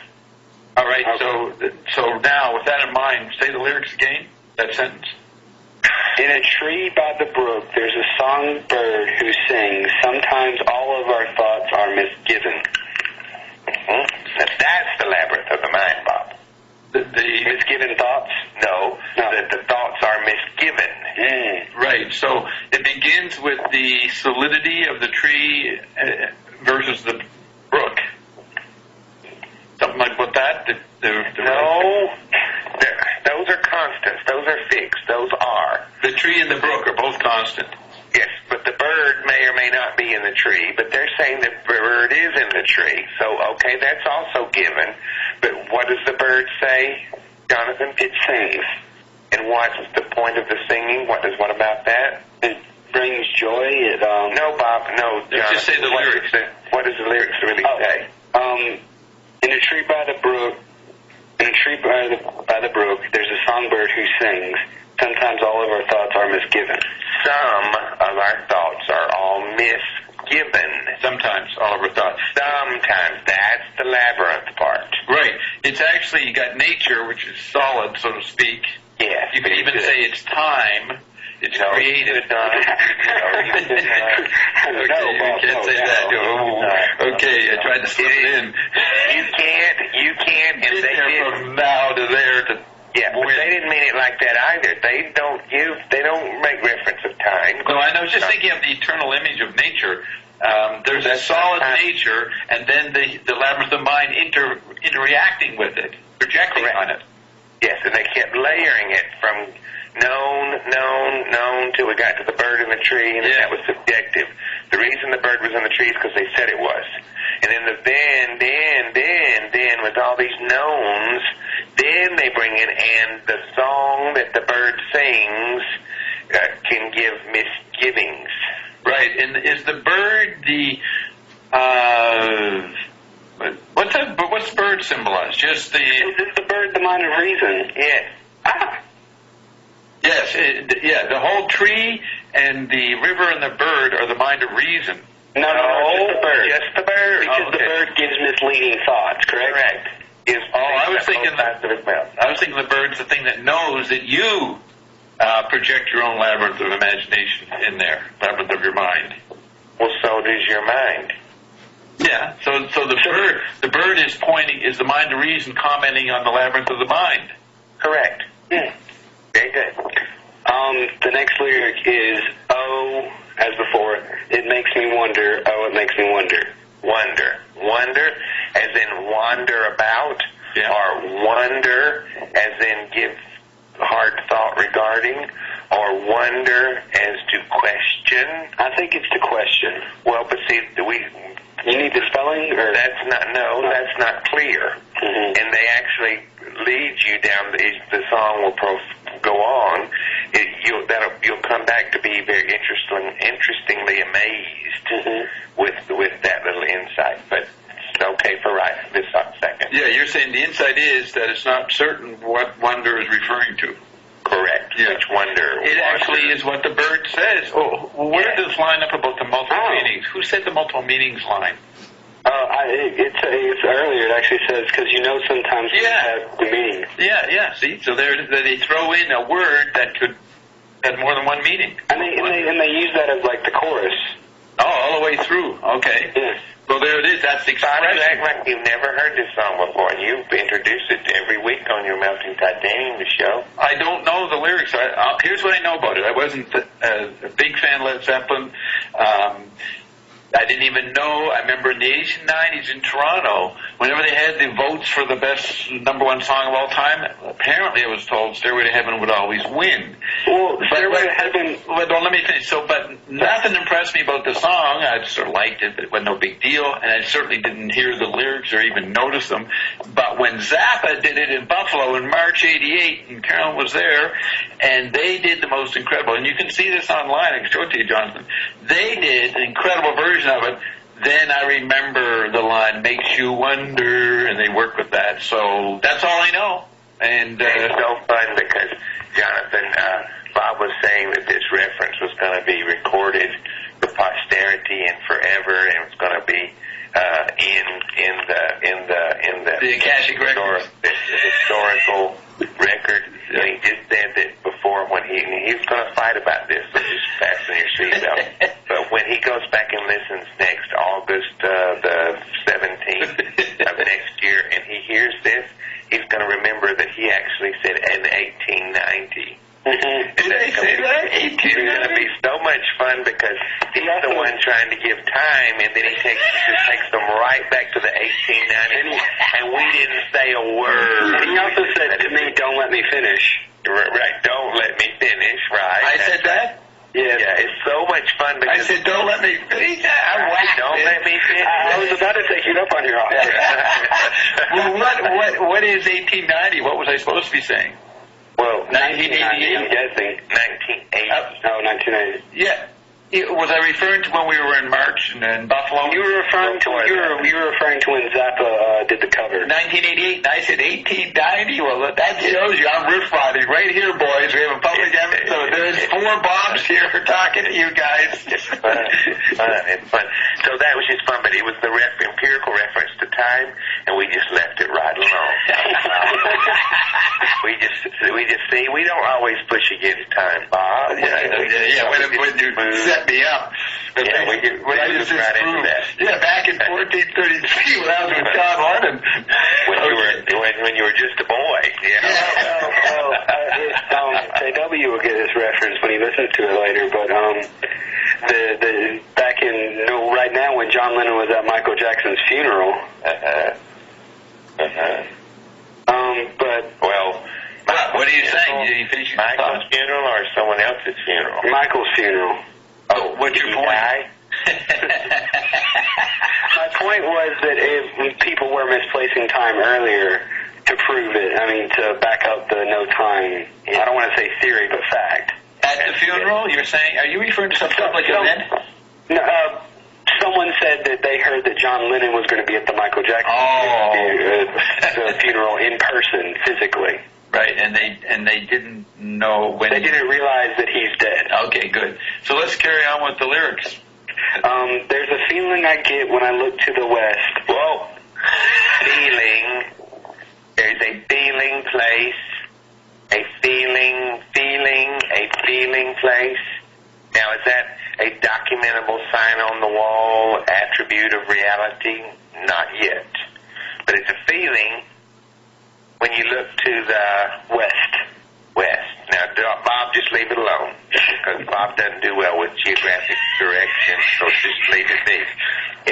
All right, so now, with that in mind, say the lyrics again, that sentence. In a tree by the brook, there's a songbird who sings, sometimes all of our thoughts are misgiven. Now, that's the labyrinth of the mind, Bob. The misgiven thoughts? No. That the thoughts are misgiven. Right, so it begins with the solidity of the tree versus the brook. Something like what that? No, those are constants. Those are fixed. Those are. The tree and the brook are both constant. Yes, but the bird may or may not be in the tree, but they're saying the bird is in the tree. So, okay, that's also given. But what does the bird say, Jonathan? It sings. And what's the point of the singing? What about that? It brings joy. No, Bob, no, Jonathan. Just say the lyrics. What does the lyrics really say? In a tree by the brook, there's a songbird who sings. Sometimes all of our thoughts are misgiven. Some of our thoughts are all misgiven. Sometimes all of our thoughts. Sometimes. That's the labyrinth part. Right. It's actually, you got nature, which is solid, so to speak. Yes. You could even say it's time. It's created. No, okay, you can't say that. Okay, I tried to slip it in. You can't, and they did. From now to there to yeah, but they didn't mean it like that either. They don't make reference of time. No, I was just thinking of the eternal image of nature. There's a solid nature, and then the labyrinth of mind interacting with it, projecting on it. Yes, and they kept layering it from known, till we got to the bird in the tree, and that was subjective. The reason the bird was in the tree is because they said it was. And then then, with all these knowns, then they bring in, and the song that the bird sings can give misgivings. Right, and is the bird what's the bird symbolize? Just the... Is the bird the mind of reason? Yes. Yes, the whole tree and the river and the bird are the mind of reason. No, just the bird. Just the bird. Because the bird gives misleading thoughts, correct? Correct. I was thinking the bird's the thing that knows that you project your own labyrinth of imagination in there, labyrinth of your mind. Well, so does your mind. Yeah. So the bird is the mind of reason commenting on the labyrinth of the mind. Correct. Very good. The next lyric is, oh, as before, it makes me wonder, oh, it makes me wonder. Wonder, as in wander about, or wonder, as in give hard thought regarding, or wonder as to question. I think it's to question. Well, but see, you need the spelling, or that's not clear. And they actually lead you down. The song will go on. You'll come back to be very interestingly amazed with that little insight. But it's okay for this second. Yeah, you're saying the insight is that it's not certain what wonder is referring to. Correct. Yeah. Which wonder? It actually is what the bird says. Oh, where does this line up about the multiple meanings? Who said the multiple meanings line? It's earlier. It actually says, because sometimes you have the meaning. Yeah. See, so they throw in a word that could have more than one meaning. And they use that as like the chorus. Oh, all the way through. Okay. Yes. Well, there it is. That's the expression. You act like you've never heard this song before, and you've introduced it every week on your Melting Titanium show. I don't know the lyrics. Here's what I know about it. I wasn't a big fan of Led Zeppelin. I didn't even know. I remember in the 80s and 90s in Toronto, whenever they had the votes for the best #1 song of all time, apparently I was told Stairway to Heaven would always win. Well, Stairway to Heaven... But don't let me finish. But nothing impressed me about the song. I sort of liked it, but it wasn't no big deal, and I certainly didn't hear the lyrics or even notice them. But when Zappa did it in Buffalo in March '88, and Carolyn was there, and they did the most incredible, and you can see this online, I can show it to you, Jonathan. They did an incredible version of it. Then I remember the line, makes you wonder, and they worked with that. So that's all I know. And it's so fun because, Jonathan, Bob was saying that this reference was going to be recorded for posterity and forever, and it was going to be in the Akashic record, the historical record. And he just said that before when he was going to fight about this, so just fasten your seatbelt. But when he goes back and listens next August the 17th of next year, and he hears this, he's going to remember that he actually said in 1890. Did they say that? It's going to be so much fun because he's the one trying to give time, and then he just takes them right back to the 1890s, and we didn't say a word. And he also said to me, "Don't let me finish." Right, don't let me finish. Right. I said that. Yeah, it's so much fun because I said, "Don't let me finish." Don't let me finish. I was about to take you up on your offer. Well, what is 1890? What was I supposed to be saying? Well, 1988, I'm guessing. 1980. No, 1980. Yeah. Was I referring to when we were in March in Buffalo? You were referring to when Zappa did the cover. 1988, and I said 1890. Well, that shows you I'm riff riding right here, boys. We have a public episode. There's 4 Bobs here talking to you guys. It's fun. It's fun. So that was just fun, but it was the empirical reference to time, and we just left it right alone. we just see we don't always push against time, Bob. Yeah. When you set me up. Yeah, we just right into that. Yeah, back in 1433 when I was with John Lennon. When you were just a boy. JW will get this reference when he listens to it later, but the back in right now when John Lennon was at Michael Jackson's funeral. But what are you saying? Michael's funeral or someone else's funeral? Michael's funeral. Oh, what's your point? My point was that if people were misplacing time earlier to prove it, to back up the no time, I don't want to say theory, but fact. At the funeral, you're saying, are you referring to some public event? No, someone said that they heard that John Lennon was going to be at the Michael Jackson the funeral in person, physically. Right, and they didn't know when. They didn't realize that he's dead. Okay, good. So let's carry on with the lyrics. There's a feeling I get when I look to the west. Whoa. Feeling. There's a feeling place. A feeling place. Now, is that a documentable sign on the wall, attribute of reality? Not yet. But it's a feeling when you look to the west. Now, Bob, just leave it alone, because Bob doesn't do well with geographic directions, so just leave it be.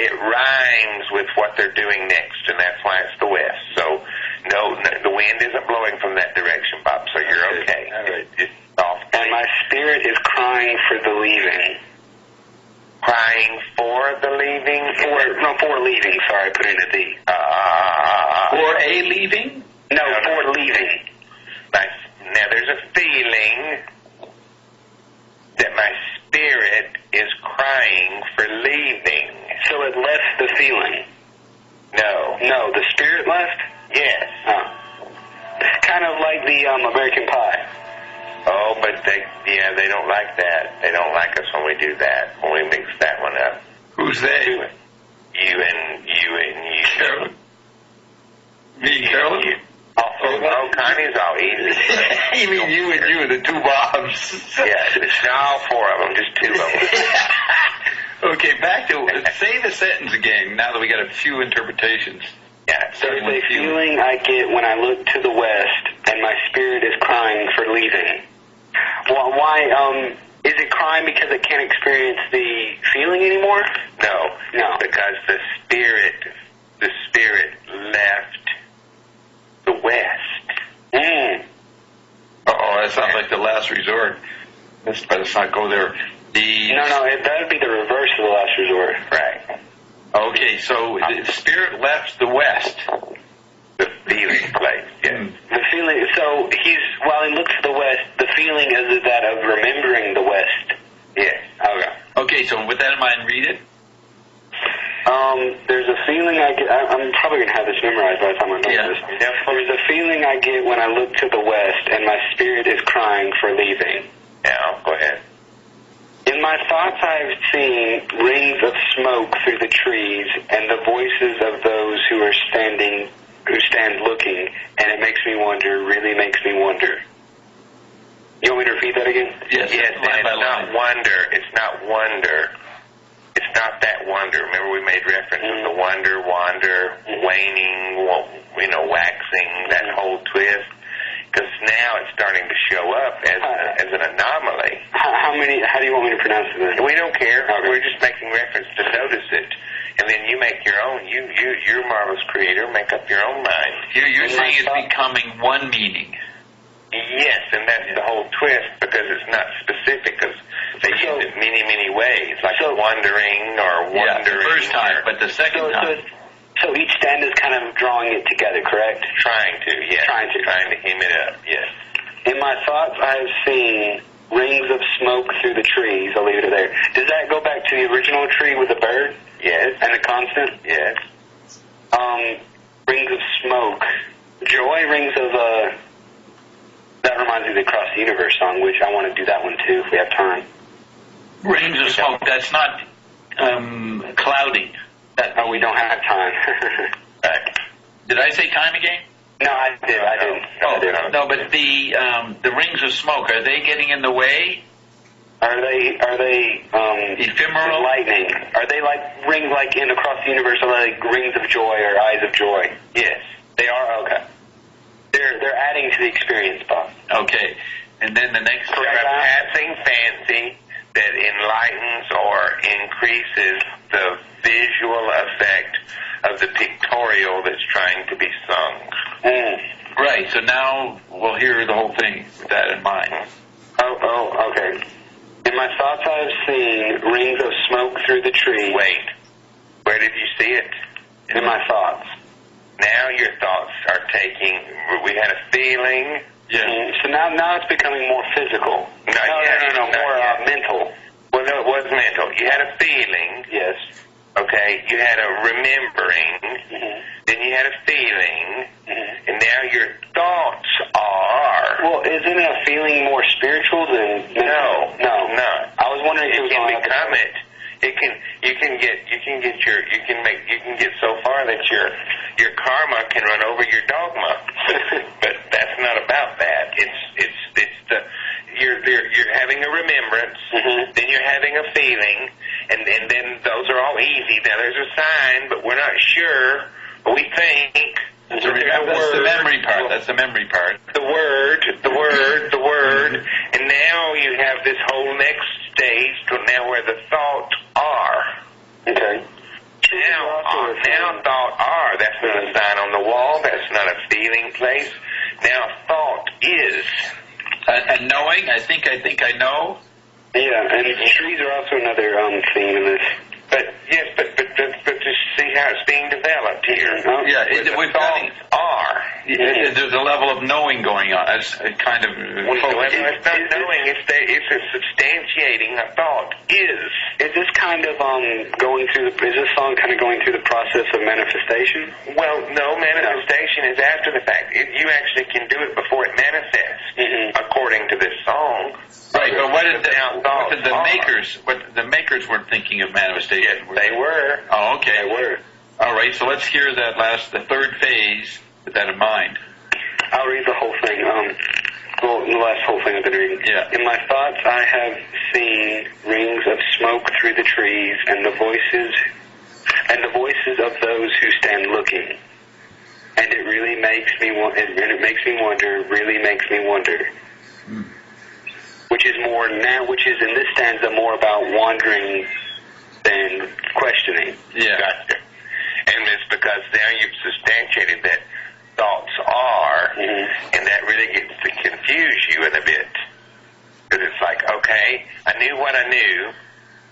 It rhymes with what they're doing next, and that's why it's the west. So, no, the wind isn't blowing from that direction, Bob, so you're okay. All right. It's off. And my spirit is crying for the leaving. Crying for the leaving? For leaving, sorry, I put in a D. For a leaving? No, for leaving. Now, there's a feeling that my spirit is crying for leaving. So it left the feeling? No. No, the spirit left? Yes. Oh. Kind of like the American Pie. Oh, but they don't like that. They don't like us when we do that, when we mix that one up. Who's they? You and you. Carolyn? Me and Carolyn? Oh, Connie's all easy. You mean you and you, the 2 Bobs? Yeah, it's not all 4 of them, just 2 of them. Okay, back to, say the sentence again, now that we got a few interpretations. Yeah, There's a feeling I get when I look to the west, and my spirit is crying for leaving. Why, Is it crying because it can't experience the feeling anymore? No. Because the spirit left the West. That sounds like the last resort. Let's not go there. No, that would be the reverse of the last resort. Right. Okay, so the spirit left the West. The feeling place, yes. The feeling, so while he looks to the West, the feeling is that of remembering the West. Yes. Okay, so with that in mind, read it. There's a feeling I get, I'm probably going to have this memorized by the time I'm done with this. There's a feeling I get when I look to the West and my spirit is crying for leaving. Now, go ahead. In my thoughts I've seen rings of smoke through the trees and the voices of those who stand looking, and it makes me wonder, really makes me wonder. You want me to repeat that again? Yes, line by line. It's not wonder. It's not that wonder. Remember we made reference to the wander, waning, waxing, that whole twist? Because now it's starting to show up as an anomaly. How do you want me to pronounce it? We don't care. Okay. We're just making reference to notice it. And then you make your own. You're a marvelous creator. Make up your own mind. You're saying it's becoming one meaning. Yes, and that's the whole twist, because it's not specific, because they use it many, many ways, like wandering or wondering. Yeah, the first time, but the second time. So each stand is kind of drawing it together, correct? Trying to, yes. Trying to hem it up, yes. In my thoughts, I have seen rings of smoke through the trees. I'll leave it there. Does that go back to the original tree with the bird? Yes. And the constant? Yes. Rings of smoke. Joy, rings of, that reminds me of the Across the Universe song, which I want to do that one too if we have time. Rings of smoke, that's not cloudy. We don't have time. Right. Did I say time again? No, I didn't. No, but the rings of smoke, are they getting in the way? Are they ephemeral? Lightning? Are they like rings like in Across the Universe? Are they like rings of joy or eyes of joy? Yes. They are? Okay. They're adding to the experience, Bob. Okay. And then the next... For a passing fancy that enlightens or increases the visual effect of the pictorial that's trying to be sung. Right, so now we'll hear the whole thing with that in mind. Oh, okay. In my thoughts I have seen rings of smoke through the trees. Wait. Where did you see it? In my thoughts. Now your thoughts are taking... We had a feeling... Yeah. So now it's becoming more physical. No, more mental. Well, no, it was mental. You had a feeling. Yes. Okay, you had a remembering. Then you had a feeling. And now your thoughts are... Well, isn't a feeling more spiritual than mental? No. I was wondering if it can become it. You can get so far that your karma can run over your dogma. But that's not about that. You're having a remembrance, then you're having a feeling, and then those are all easy. Now there's a sign, but we're not sure. But we think. That's the memory part. That's the memory part. The word, and now you have this whole next stage to now where the thoughts are. Okay. Now thought are. That's not a sign on the wall. That's not a feeling place. Now thought is. And knowing, I think I know. Yeah, and trees are also another theme in this. But to see how it's being developed here. We've thoughts are. There's a level of knowing going on. That's kind of... it's not knowing. It's substantiating a thought is. Is this kind of is this song kind of going through the process of manifestation? Well, no, manifestation is after the fact. You actually can do it before it manifests, according to this song. Right, but what the makers weren't thinking of manifestation? Yes, they were. Oh, okay. They were. All right, so let's hear the third phase with that in mind. I'll read the whole thing. The last whole thing I've been reading. Yeah. In my thoughts, I have seen rings of smoke through the trees, and the voices of those who stand looking. And it really makes me wonder. Really makes me wonder. which is in this stanza more about wandering than questioning. Yeah. Gotcha. And it's because now you've substantiated that thoughts are, and that really gets to confuse you in a bit. Because it's like, okay, I knew what I knew,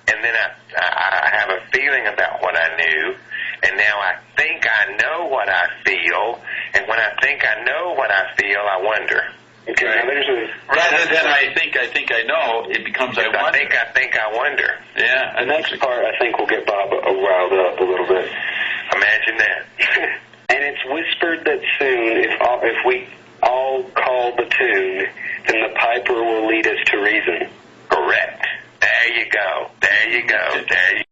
and then I have a feeling about what I knew, and now I think I know what I feel, and when I think I know what I feel, I wonder. Okay, now there's rather than I think I know, it becomes I wonder. I think I wonder. Yeah. The next part, I think, will get Bob riled up a little bit. Imagine that. And it's whispered that soon, if we all call the tune, then the piper will lead us to reason. Correct. There you go. There you go. There you